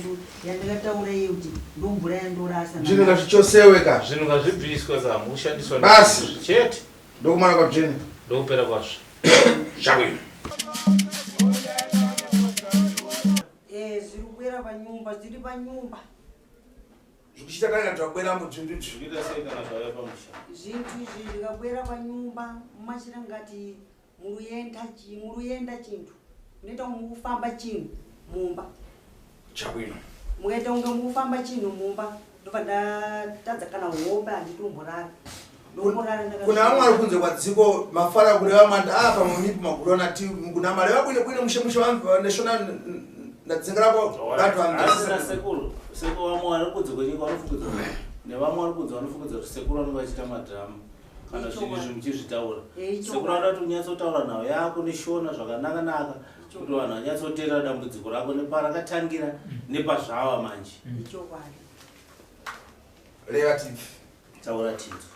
yandakataura iye kuti ndomvura yandorasa. Zvinhu ngazvichoseweka. Zvinhu ngazvibviswe ka mushandiswa basi chete. Ndokumana kwabvini. Ndokupera kwazvo. Chabwino. Zviri kukwera panyumba, zviri panyumba. Zvichita kana twakwera muzvintu izvi. Zvikuita sei kana zvauya pamusha? Zvintu izvi zvikakwera panyumba mumachira ngati muruyenda chintu. Munoita mukufamba chinhu mumba. Chabwino. Mukaita kunge mukufamba chinhu mumba ndobva ndatadza kana hope handitomborara. Kuna vamwe vari kunze kwadziko mafara kune vamwe apa munipi magurona ti kuna mari vabwine mushe vaneshona ndadzingirapo vantu vamwe sekuru vamwe vari kunze kwenyika vanofukudza nevamwe vari kunze vanofukudza kuti sekuru vanenge vachiita madhamu kana zvinhu izvi muchizvitaura sekuru anoda kuti unyatsotaura nawo yako neshona zvakanaka kuti vanhu vanyatsotera dambudziko rako neparakatangira nepazvava manje. Relative. Taura tinzo.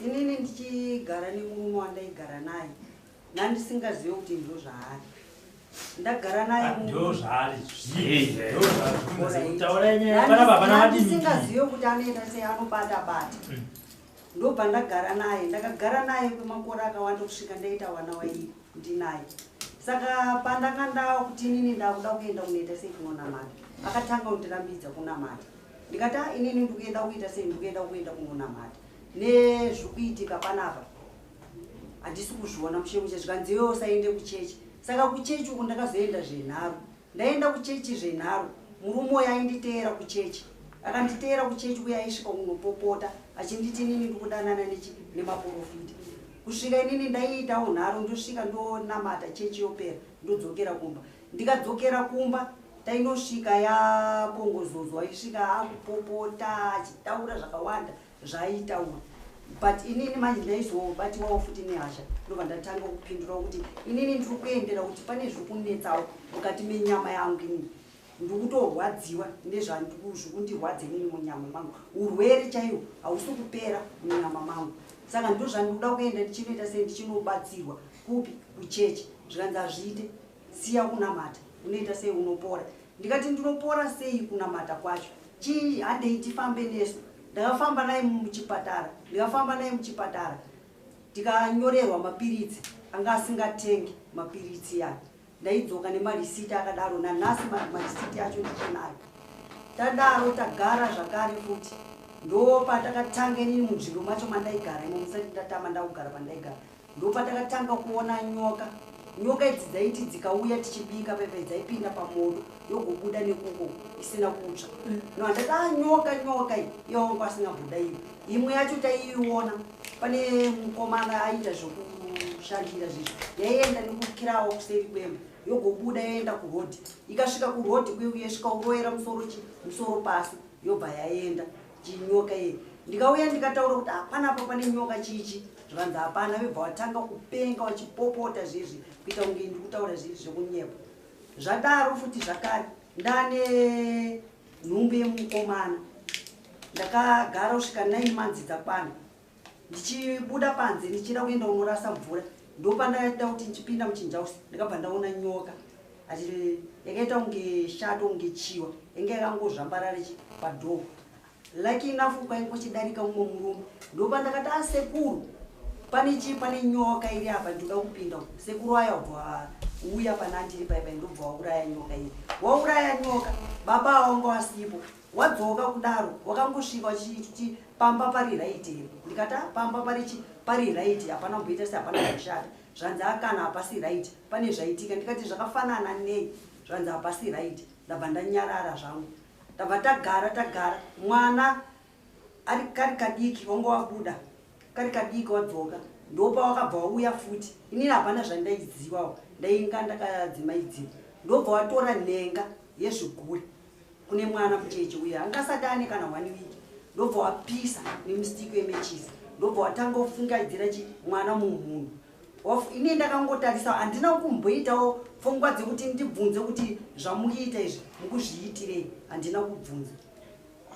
Inini ndichigara nemurume wandaigara naye nandisingazivi kuti ndo zvaari ndagara naye ndisingazivi kuti anoenda sei anobata ndobva ndakagara naye kwemakore akawanda kusvika ndaita vana vairi ndinaye. Saka pandakanda kuti inini ndakuda kuenda kunoita sei kunonamata akatanga kundirambidza kunamata ndikati inini ndikuenda kuita sei ndikuenda kunonamata nezvikuitika panapa handisi kuzviona mushemushe zvikanzi iwewe usaende kuchechi saka kuchechi uku ndakazoenda zvenharo. Ndaenda kuchechi zvenharo, murume uyu ainditeera kuchechi. Akanditeera kuchechi uye aisvika kunopopota achinditi inini ndikudanana nemaprofita. Kusvika inini ndaiitawo nharo, ndosvika ndonamata chechi yopera, ndodzokera kumba. Ndikadzokera kumba tainosvika yapongozozwa, aisvika akupopota achitaura zvakawanda zvaaitaura. But inini manje ndaizobatiwawo futi nehasha, ndobva ndatanga kupindura kuti inini ndiri kuendera kuti pane zviri kunetsawo mukati menyama yangu. Inini ndiri kutorwadziwa nezvandiri kundirwadza inini munyama mangu. Urwere chaihwo hausi kupera munyama mangu. Saka ndo zvandinoda kuenda ndichinoita sei ndichinobatsirwa kupi kuchechi. Zvikanzi hazviite, siya kunamata, unoita sei unopora. Ndikati ndinopora sei kunamata kwacho. Chii handei tifambe nesu. Ndakafamba naye muchipatara, tikanyorerwa mapiritsi anga asingatengi mapiritsi aya. Ndaidzoka nemarisiti akadaro, nanhasi marisiti acho ndichinayo. Tadaro tagara zvakare futi. Ndopatakatanga inini munzvimbo macho mandaigara, imo musati ndatama ndakugara pandaigara. Ndopatakatanga kuona nyoka. Nyoka idzi dzaiti dzikauya tichibika pepe dzaipinda pamoto yogobuda nekuko isina kutsva. Ndakati nyoka iyi wangu asingabuda iyo. Imwe yacho taiiona pane mukomana aita zvokushandira zvizvo. Yaienda nekukirawo kuseri kwemba. Yogobuda yaenda kurodhi. Ikasvika kurodhi kweyo yasvika uroera musoro pasi yobva yaenda chinyoka iyi. Ndikauya ndikataura kuti panapa pane nyoka chichi. Zvikanzi hapana, vebva watanga kupenga wachipopota zvizvi kuita kunge ndiri kutaura zvizvi zvekunyepa. Zvadaro futi zvakare ndane nhumbi yemukomana. Ndakagara kusvika 9 manzi dzakwana. Ndichibuda panze ndichida kuenda unorasa mvura. Ndopandakaita kuti ndichipinda muchinjausi ndakabva ndaona nyoka. Yakaita kunge shato kunge chiwa. Inge yakangozvambarara padhoo. Lucky enough kwaingochidarika mumwe murume. Ndopandakati asekuru pane nyoka iri apa ndoda kupinda. Sekuru aya wabva uya pana ndiri paipa ndobva wauraya nyoka iyi. Wauraya nyoka, baba wangu asipo. Wadzoka kudaro, wakangosvika uchiti pamba pari right here. Ndikati pamba pari right, hapana kumboita se hapana kushata. Zvanzi akana hapasi right, pane zvaitika. Ndikati zvakafanana nei? Zvanzi hapasi right. Ndabva ndanyarara zvangu. Ndabva tagara mwana ari kari kadiki wangu wabuda. Kari kadiki wadzoka. Ndopa wakabva wauya futi. Inini hapana zvandaizivawo. Ndainga ndakadzimaidziwa. Ndobva watora nhenga yezviguri kune mwana mucheche uya angasati ane kana 1 week. Ndobva wapisa nemusitiko yemechisi. Ndobva watanga kufungaidzira mwana munhu. Ini ndakangotarisa, handina kumboitawo pfungwa dzekuti ndibvunze kuti zvamukuita izvi mukuzviitirei. Handina kubvunza.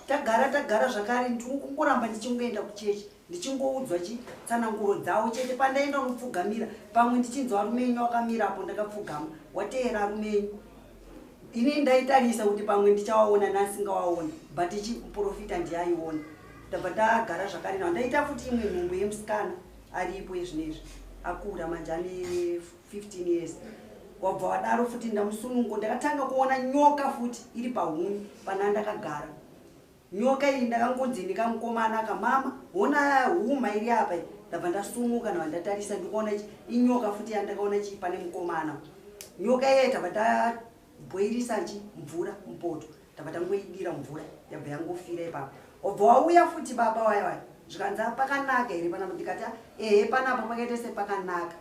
Tagara zvakare ndikungoramba ndichingoenda kuchechi. Ndichingoudzwa tsananguro dzawo chete. Pandaenda kunopfugamira pamwe ndichinzwa rumenyu wakamira apo ndakapfugama. Wateera rumenyu. Ini ndaitarisa kuti pamwe ndichawaona nasingawaona, but muprofita ndiaiona. Ndabva ndagara zvakare nawo. Ndaita futi imwe nhumbu yemusikana aripo ezvinezvi. Akura manje ane 15 years. Wabva wadaro futi ndamusunungo. Ndakatanga kuona nyoka futi iri pahuni pana ndakagara. Nyoka iyi ndakangonzi ndikamukomana akamama, ona huma iri apa. Ndabva ndasununguka nawo ndatarisa ndikuona inyoka futi yandakaona pane mukomana. Nyoka iyi ndabva ndabhoirisa mvura mupoto. Ndabva ndangoidira mvura yabva yangofira ipapo. Wabva wauya futi baba waya. Zvikanzi pakanaka here panapa. Ndikati panapa pakaita sepakanaka.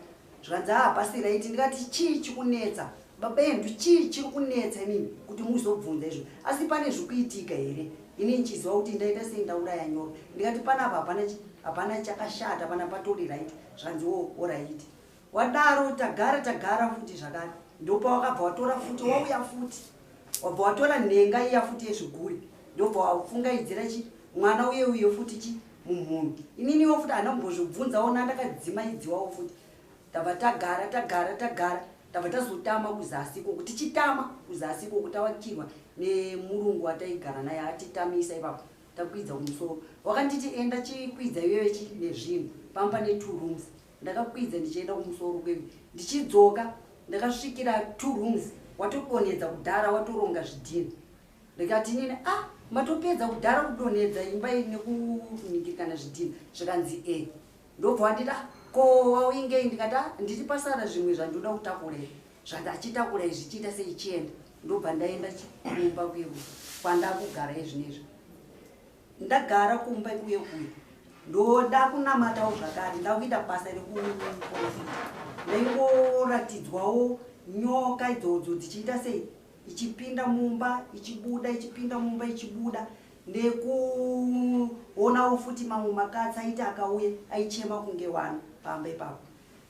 Zvikanzi hapasi right. Ndikati chii chikunetsa? Baba yendu chii chiri kunetsa inini kuti muzobvunza izvo? Asi pane zvikuitika here? Ini nchiziva kuti ndaita sei ndauraya nyoka. Ndikati panapa hapana chakashata, pana patori right. Zvikanzi right. Wadaro tagara futi zvakare. Ndopa wakabva watora futi wauya futi. Wabva watora nhenga iya futi yezviguri. Ndobva wafungaidzira mwana uye futi munhu. Ininiwo futi handina kumbozvibvunzawo ndakadzimaidziwawo futi. Ndabva tagara. Ndabva tazotama kuzasiko kuti tichitama kuzasiko kuti tawakirwa nemurungu wataigara naye atitamisa ipapo. Takwidza kumusoro. Wakanditi enda chikwidza iwewe nezvinhu pamba ne 2 rooms. Ndakakwidza ndichienda kumusoro kwedu. Ndichidzoka ndakasvikira 2 rooms. Watodonedza kudhara watoronga zvidhina. Ndikati nini matopedza kudhara kudonedza imba nekunikikana zvidhina. Zvikanzi ndobva wandita ko waingei. Ndikati nditi pasara zvimwe zvandoda kutakurei. zvanzi achitakura izvi chiita seichienda ndobva ndaenda kumba kuye kwandakugara izvinezvi ndagara kumba kuye ndoda kunamatawo zvakare ndakuita basa rekuprofita ndaingoratidzwawo nyoka idzodzo dzichiita sei ichipinda mumba ichibuda ichipinda mumba ichibuda ndekuonawo futi mamwe makatsi aiti akauye aichema kunge wana pamba ipapo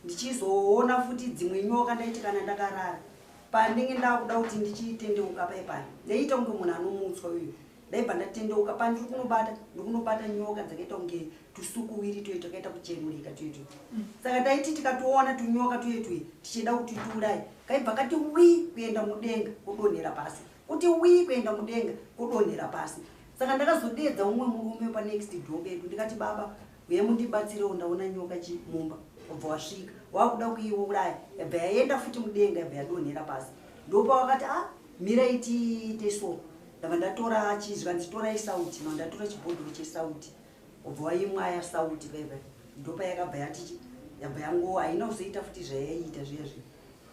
ndichizoona futi dzimwe nyoka ndaiti kana ndakarara pandinge ndakuda kuti ndichitendeuka paipai ndaita kunge munhu anomutswa uyu ndaibva ndatendeuka pandiri kunobata nyoka dzakaita kunge tusukuwiri tuye takaita kucherurika tuyetu saka taiti tikatoona tunyoka tuyetuye tichida kuti tuurayi kaibva kati wi kuenda mudenga kudonhera pasi kuti wi kuenda mudenga kudonhera pasi saka ndakazodedza umwe murume panext door pedu ndikati baba uye mundibatsirewo ndaona nyoka chimumba ubva wasvika wakuda kuiuraya yabva yaenda futi mudenga yabva yadonhera pasi ndopa wakati mirai tiite so ndabva ndatora chizvanzi torai sauti no ndatora chibhodhoro chesauti ubva waimwaya sauti bebe ndopa yakabva yati yabva yango haina kuzoita futi zvayaiita zviya zviya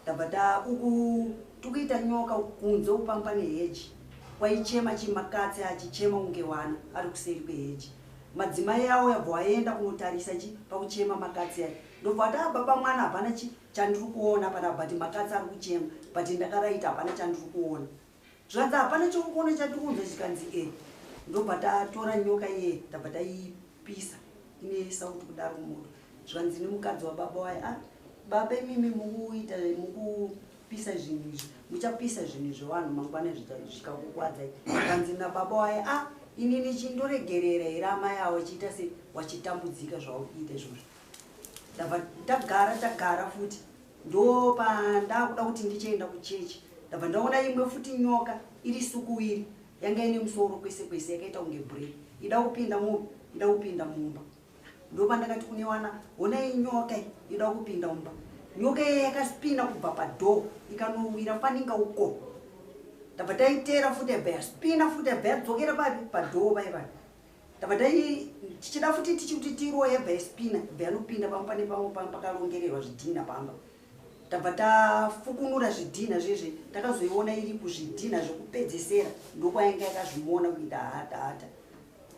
ndabva uku tukuita nyoka kunze upamba neheji kwaichema chimakatsi achichema kunge wana ari kuseri kweheji madzimai awo yabva waenda kunotarisa pakuchema makatsi aya ndobva ati baba mwana hapana chandiri kuona pana bhati makatsi ari kuchema bhati ndakaraita hapana chandiri kuona zvanzi hapana chokuona chatiri kunzwa chikanzi ndobva tatora nyoka iye ndabva taipisa ine sauti kudaro mumoto zvanzi nemukadzi wababa wayo baba imimi mukupisa zvinhu izvi muchapisa zvinhu zvevanhu mangwana zvikakukwadza zvanzi nababa wayo inini chindoregerera here amai awo chiita se wachitambudzika zvaukuita izvozvo ndabva tagara futi ndopandakuda kuti ndichienda kuchechi ndabva ndaona imwe futi nyoka iri sukuwiri yanga ine musoro kwese kwese yakaita kunge break ida kupinda mumba ndopa ndakati kune wana honai nyoka ida kupinda mumba nyoka iya yakasipina kubva padhoo ikanowira paninga uko ndabva taitera futi yabva yaspina futi yabva yadzokera padhoo paipai ndabva tichida futi tichikuti tirowa yabva yaspina yabva yanopinda pamba nepamwe pakarongererwa zvidhina pamba ndabva tafukunura zvidhina zvezve takazoiona iri kuzvidhina zvekupedzesera ndokwainga yakazviona kuita hata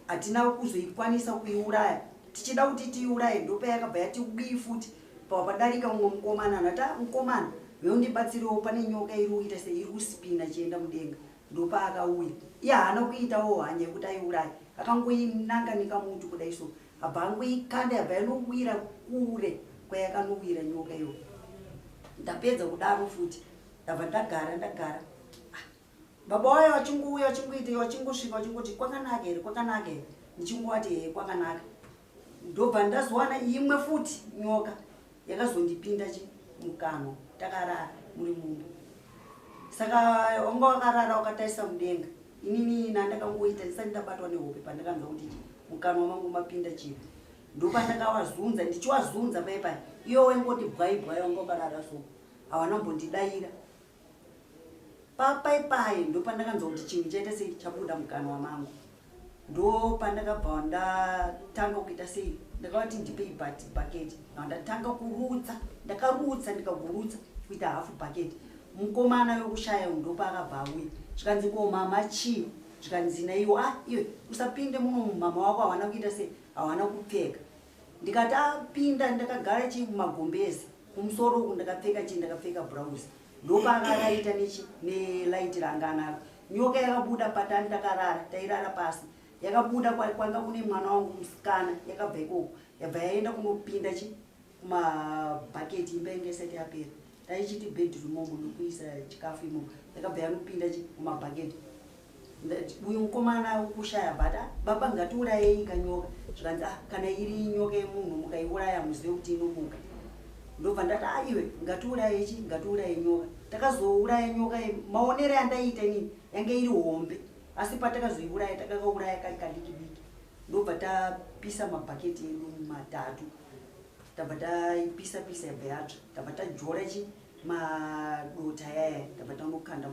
hatina kuzoikwanisa kuiuraya tichida kuti tiuraye ndopa yakabva yati bii futi papadarika mumwe mukomana nata mukomana veundibatsirewo pane nyoka iri kuita seiri kusipina chienda mudenga ndopa akauya iye haana kuitawo hanya yekuti aiuraye akangoinanganika muti kudai so abva angoikanda yabva yanowira kure kwayakanowira nyoka iyo ndapedza kudaro futi ndabva ndagara baba wayo wachingouya wachingosvika wachingoti kwakanaka here ndichingovati kwakanaka ndobva ndazowana imwe futi nyoka yakazondipinda mukanwa takarara muri mumba saka wanga wakarara wakatarisa mudenga inini nandakangoita ndisati ndabatwa nehope pandakanza kuti mukanwa mangu mapinda chiro ndopa ndakawazunza ndichiwazunza paipai iyo wengoti bwaibwai wanga wakarara so hawana mbondidaira papaipai ndopa ndakanza kuti chinhu chaita sei chabuda mukanwa mangu ndopandakabva ndatanga kuita sei ndakavati ndipei bhaketi ndatanga ndakarutsa ndikagurutsa kuita hafu bhaketi mukomana yokushaya ndopa akabva auya zvikanzi ko mama chii zvikanzi naiwo iwe usapinde muno mama wako hawana kuita sei hawana kupfeka ndikati apinda ndakagara mumagombezi kumusoro uku ndakapfeka bhurauzi ndopa akaraita nelaiti ranganaka nyoka yakabuda patani ndakarara tairara pasi yakabuda kwanga kune mwana wangu musikana yakabva ikoko yabva yaenda kunopinda kumabhaketi imba inge isati yapera taichiti bedroom omo ndokuisa chikafu imomo yakabva yanopinda kumabhaketi uyu mukomana ukushaya bata baba ngatiurayei kanyoka zvikanzi kana iri nyoka yemunhu mukaiuraya muzive kuti inomuka ndobva ndati iwe ngatiuraye nyoka takazouraya nyoka maonero andaiita nini yange iri hombe asi patakazoiuraya takakauraya kadikidiki ndobva tapisa mabhaketi edu matatu tabva taipisa yabva yatsva tabva tajora madota yaya tabva tanokanda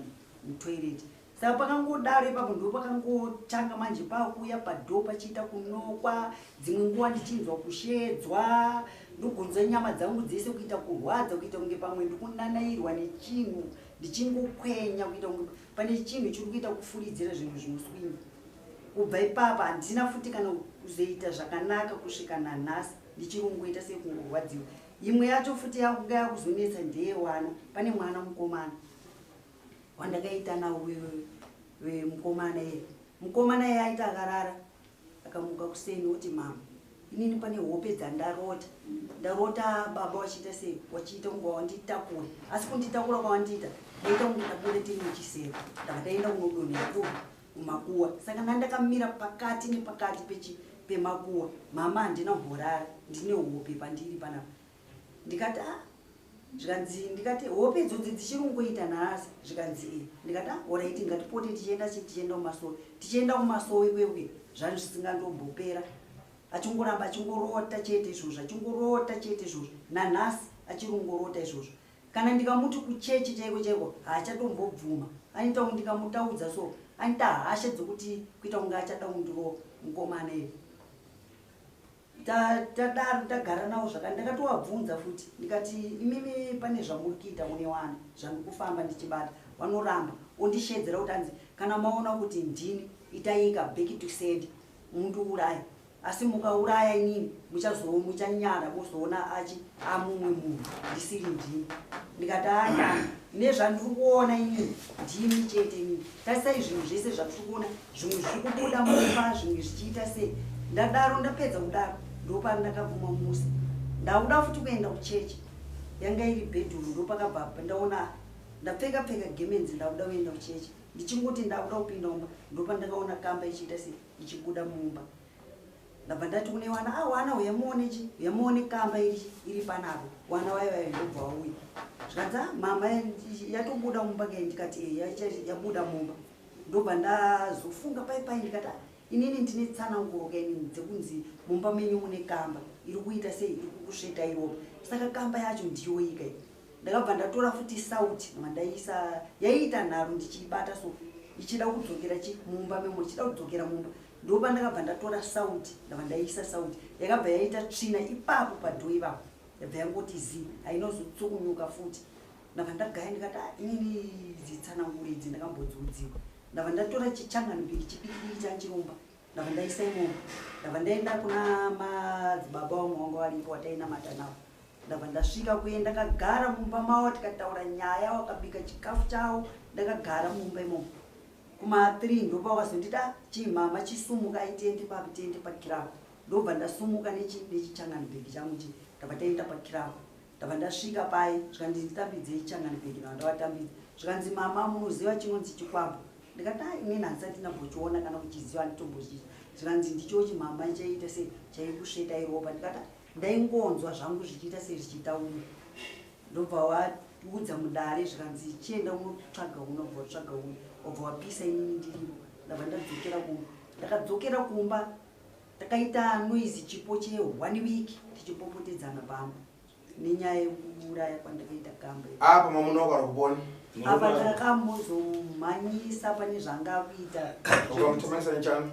mutoireti saka pakangodaro ipapo ndo pakangotanga manje pakuya padho pachiita kunokwa, dzimwe nguva ndichinzwa kushedzwa, ndogonza nyama dzangu dzese kuita kurwadza, kuita kunge pamwe ndikunanairwa nechinhu, ndichingokwenya kuita kunge pane chinhu chiri kuita kufuridzira zvinhu zvinoswina. Kubva ipapa handina futi kana kuzoita zvakanaka kusvika nanhasi ndichirongoita sekungorwadziwa. Imwe yacho futi yakanga yakuzonetsa ndeyewana, pane mwana mukomana wandakaita nawo wemukomana iye. Mukomana iye aita akarara akamuka kuseni oti mama, inini pane hope ndarota baba wachiita sei, wachiita kunge wanditakura, asi kunditakura kwawandiita ndaita kunge ndabure tiri muchisero, ndakadaenda kunodonhera mumakuwa. Saka nandakamira pakati nepakati pemakuwa, mama handina mborara, ndine hope pandiri panapa. Ndikati ndikati hope idzodzi dzichirungoita nhasi, zvikanzi ndikati oraiti ngatipote tichienda kumasowe, tichienda kumasowe ikweyo zvanhu zvisingandombopera, achingoramba achingorota chete izvozvo, nanhasi achirungorota izvozvo. Kana ndikamuti kuchechi chaiko haachatombobvuma, anoita kuti ndikamutaudza so anoita hasha dzokuti kuita kunge achada kundiro mukomana iye. Tadaro tagara nawo zvakanaka, ndakatovabvunza futi ndikati imimi pane zvamuri kuita mune wana, zvamuri kufamba ndichibata, vanoramba ondishedzera kuti anzi kana maona kuti ndini itaika back to send mundiuraye, asi mukauraya inini muchanyara mozoona amumwe munhu ndisiri ndini. Ndikati nezvandiri kuona inini ndini chete inini, tarisai zvinhu zvese zvatiri kuona, zvimwe zviri kubuda mumba, zvimwe zvichiita sei. Ndadaro ndapedza kudaro ndopano ndakabvuma musi, ndakuda futi kuenda kuchechi, yanga iri bedroom, ndopakabva ndaona ndapfeka gemenzi, ndakuda kuenda kuchechi, ndichingoti ndakuda kupinda mumba ndopa ndakaona kamba ichiita sei ichibuda mumba. Ndabva ndati kune wana, wana uyamuone kamba iri panapo, wana wayo ndobva wauya. Zvikanzi mama yatobuda mumba ngai, ndikati yabuda mumba. Ndobva ndazofunga pai ndikati inini ndine tsananguro kainini dzekunzi mumba menyu mune kamba iri kuita sei, iri kukusveta iropa, saka kamba yacho ndiyoika. Ndakabva ndatora futi sauti mandaisa, yaiita nharo ndichiibata so ichida kudzokera mumba memo, ichida kudzokera mumba, ndopa ndakabva ndatora sauti ndabva ndaisa sauti, yakabva yaita tsvina ipapo padho ipapo, yabva yangoti zi hainozotsukunyuka futi. Ndabva ndagaya ndikati inini dzitsananguro idzi ndakambodziudziwa. Ndabva ndatora chichanganibhegi chidiki chanchiromba, ndabva ndaisa imomo, ndabva ndaenda kuna madzibaba vamwe wanga varipo watainamata navo. Ndabva ndasvika kuye ndakagara mumba mavo, tikataura nyaya, wakabika chikafu chavo, ndakagara mumba imomo. Kuma3 ndopa wakazondita chimama chisumuka aitende pakirapo, ndobva ndasumuka nechichanganibhegi changu chi, ndabva taenda pakirapo. Ndabva ndasvika pai, zvikanzi nditambidze chichanganibhegi navo ndavatambidza, zvikanzi mama munoziva chinonzi chikwambo. Ndikati inini handisati ndambochiona kana kuchiziva nditombochiita. Zvikanzi ndichochi mama chaita sei chaikusveta iropa. Ndikati ndaingonzwa zvangu zvichiita sei zvichitaura. Ndobva waudza mudare, zvikanzi chienda unotsvaga unobva watsvaga uyu, wabva wapisa inini ndiripo. Ndabva ndadzokera kumba. Ndakadzokera kumba takaita noise chipo che1 week tichipopotedzana pamba nenyaya yekuuraya kwandakaita kamba. Apa mamunoka kupona apa ndakamuzomhanyisa pane zvangakuita. Ukamuthamangisa nechani?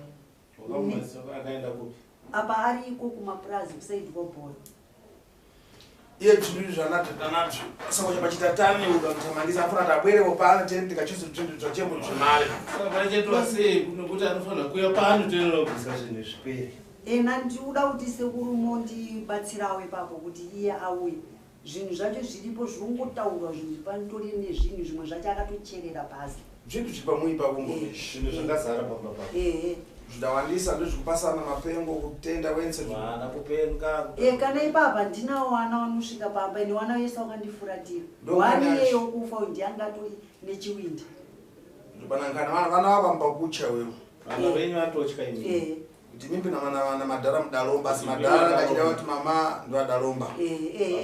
Akaenda kupi? Apa ariko kumapurazi kusaidi kwabhora. Iye zvinhu zvanatatu saka chapachitatani ukamuthamangisa afuna tabwere popana tene tikachizo zvinhu zvachembo zvemari. Saka pachitwa sei kuti anofanira kuya pano toenda kubvisa zvinhu zviperi. Ena ndikuda kuti sekurumo ndibatsirawo ipapo kuti iye auye. Zvinhu zvacho zviripo zvinongotaurwa, zvinhu panitori nezvinhu zvimwe zvacho akatocherera pasi. Zvinhu zvipamui pavumbo zvinhu zvakazara pamba papa. Zvindawandisa ndozvikupasana mapengo kutenda wense vana kupenga. Kana ipapa ndinawo vana vanosvika pamba, ende vana vese vakandifuratira. Wani iyeyo kufa ndiangatori nechiwindi. Panangana vana vakambakucha wewe. Vana venyu vatotya imi. Kuti mimbi na madhara mudalomba, asi madhara ngachida kuti mama ndo adalomba.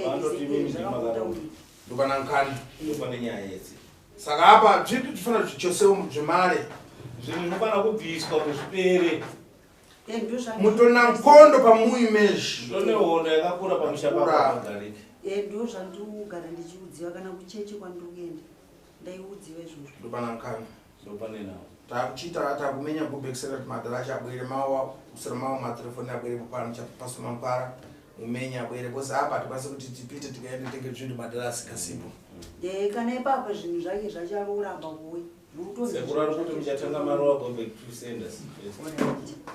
Vandoti mimi ndimagaromba. Ndopanankani. Ndopane nyaya idzi. Saka apa zvipi tifana zvichosewo muzvimare. Zvinhu zvinofana kubviswa kuzvipere. Mutona nkondo pamuyi meshi. Ndonehondo yakakura pamusha pagagarika. Ndo zvandigara ndichiudziwa kana kuchechi kwandiri kuenda. Ndaiudziwa izvozvo. Ndopanankani. takuchita takumenya kubhekisera kuti madhara achabwere mawa kusira mawa matelefoni abwere kupano chapasoma mkwara umenya abwere bose apa tikwanise kuti tipite tikaende tenge zvinhu madhara asikasimbo kana ipapa zvinhu zvake zvacharoramba kuwe sekurari kuti muchatanga maruwa go back to senders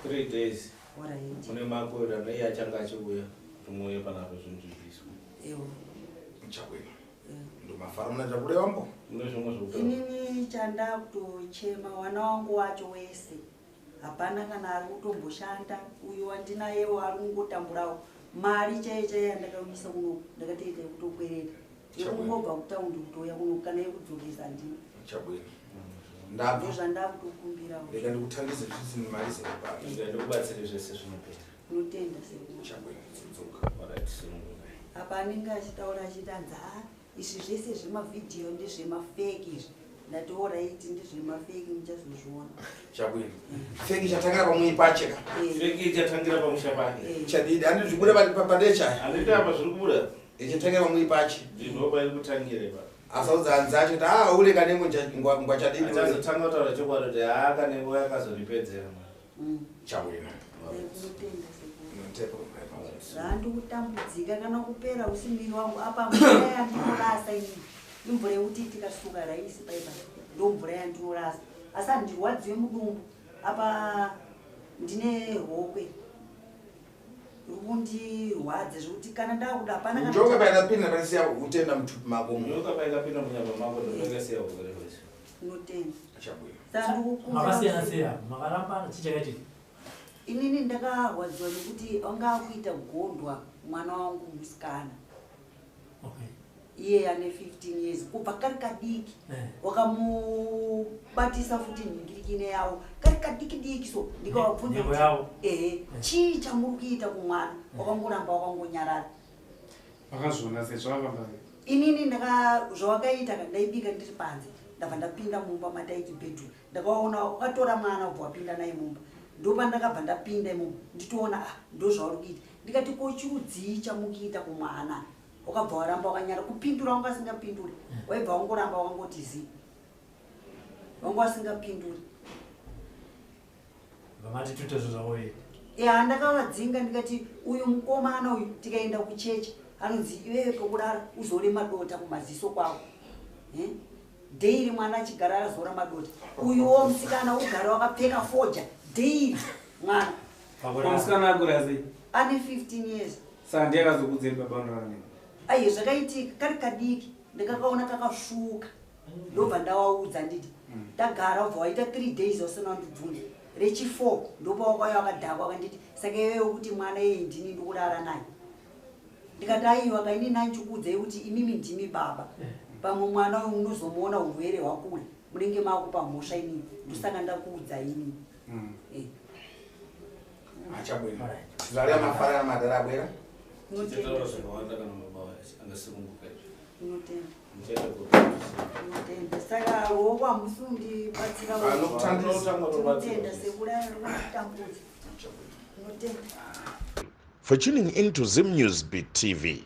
3 days mune makwera neiye achanga achiuya kuti muuye panapo zvinhu zviviswa chabwera ndomafara muna chakurevambo mune zvimwe zvokuta inini chanda kutochema wana wangu wacho wese hapana kana ari kutomboshanda uyo wandinayewo ari kungotamburawo mari chaiyo yandakauyisa kuno ndakatoita yekutokwerera yekungobva kutaundi kutoya kuno kana yekudzokesa ndini chabwera ndo zvandakutokumbirawo rega ndikutangise zvisini mari zekubata ndikubatsire zvese zvinopera unotenda sekuru chabwera dzodzoka apa anenge achitaura achitanza izvi zvese zvemavhidhiyo ndezvemafeki izvi ndatoraiti ndezvemafeki muchazozviona chabwera feki chatangira pamwe pacheka feki chatangira pamusha pake chadidi handi zvikuda padechaya handiti apa zviri kubuda ichatangira pamwe pache ndinopa iri kutangire pa asaudza acho kuti ule kanengo ngwa chadidi achazotanga kutaura chokwadi kuti kanengo yakazoripedzera chabwera zvandi kutambudzika kana kupera usimiri wangu apa mvura yandinorasa ini imvura yekuti tikasuka raisi paipa ndo mvura yandinorasa asi handirwadziwe mudumbu apa ndine hokwe rukundirwadza zvekuti kana ndakuda hapana njoka paikapinda paisiya utenda mutupi mako njoka paikapinda munyama mako ndokasiya hokwe rese notenda chabwera makasiyana seya makaramba chichakati inini ndakarwadziwa nekuti wanga akuita gondwa mwana wangu musikana iye ane 15 years kubva kari kadiki wakamubatisa futi nhingirikine yavo kari kadiki diki so ndikavabvunza chii chamuri kuita kumwana wakangoramba wakangonyarara vakazviona sezvavamba inini zvawakaita ndaibika ndiri panze ndabva ndapinda mumba mataiti bedroom ndakaona wakatora mwana ubva wapinda naye mumba ndopa ndakabva ndapinda imomo nditoona ndo zvauri kuita ndikati kochirudzii chamukuita kumwana wakabva waramba wakanyara kupindura wanga asingapinduri waibva wangoramba wakangoti zii wanga asingapinduri vamati tuite zvozvawoye ndakavadzinga ndikati uyu mukomana uyu tikaenda kuchechi anonzi iwewe pekudaro uzore madota kumaziso kwako dheiri mwana achigara azora madota uyuwo musikana ugara wakapfeka foja dheiri mwana musikana akura sei ane 15 years saka ndiyakazokudzeni baba unorarame aiye zvakaitika kari kadiki ndikakaona kakasvuka ndobva ndawaudza nditi ndagara ubva waita 3 days usina wandibvunza rechi4 ndopa wakauya wakadhakwa wakanditi saka iwewe kuti mwana yeye ndini ndikurara naye ndikati aiwa kaini nanchikudzai kuti imimi ndimi baba pamwe mwana uyu munozomuona urwere hwakule munenge makupa mhosva inini ndosaka ndakuudza inini achabwera zvaria mafara madhara abwera Notenda zvakawanda kana baba angasununguka notenda saka wowa musundi batsira notenda sekudai rikutambudza notenda. For tuning into Zim News Beat TV.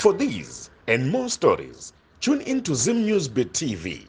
For these and more stories, tune in to Zim News Bit TV.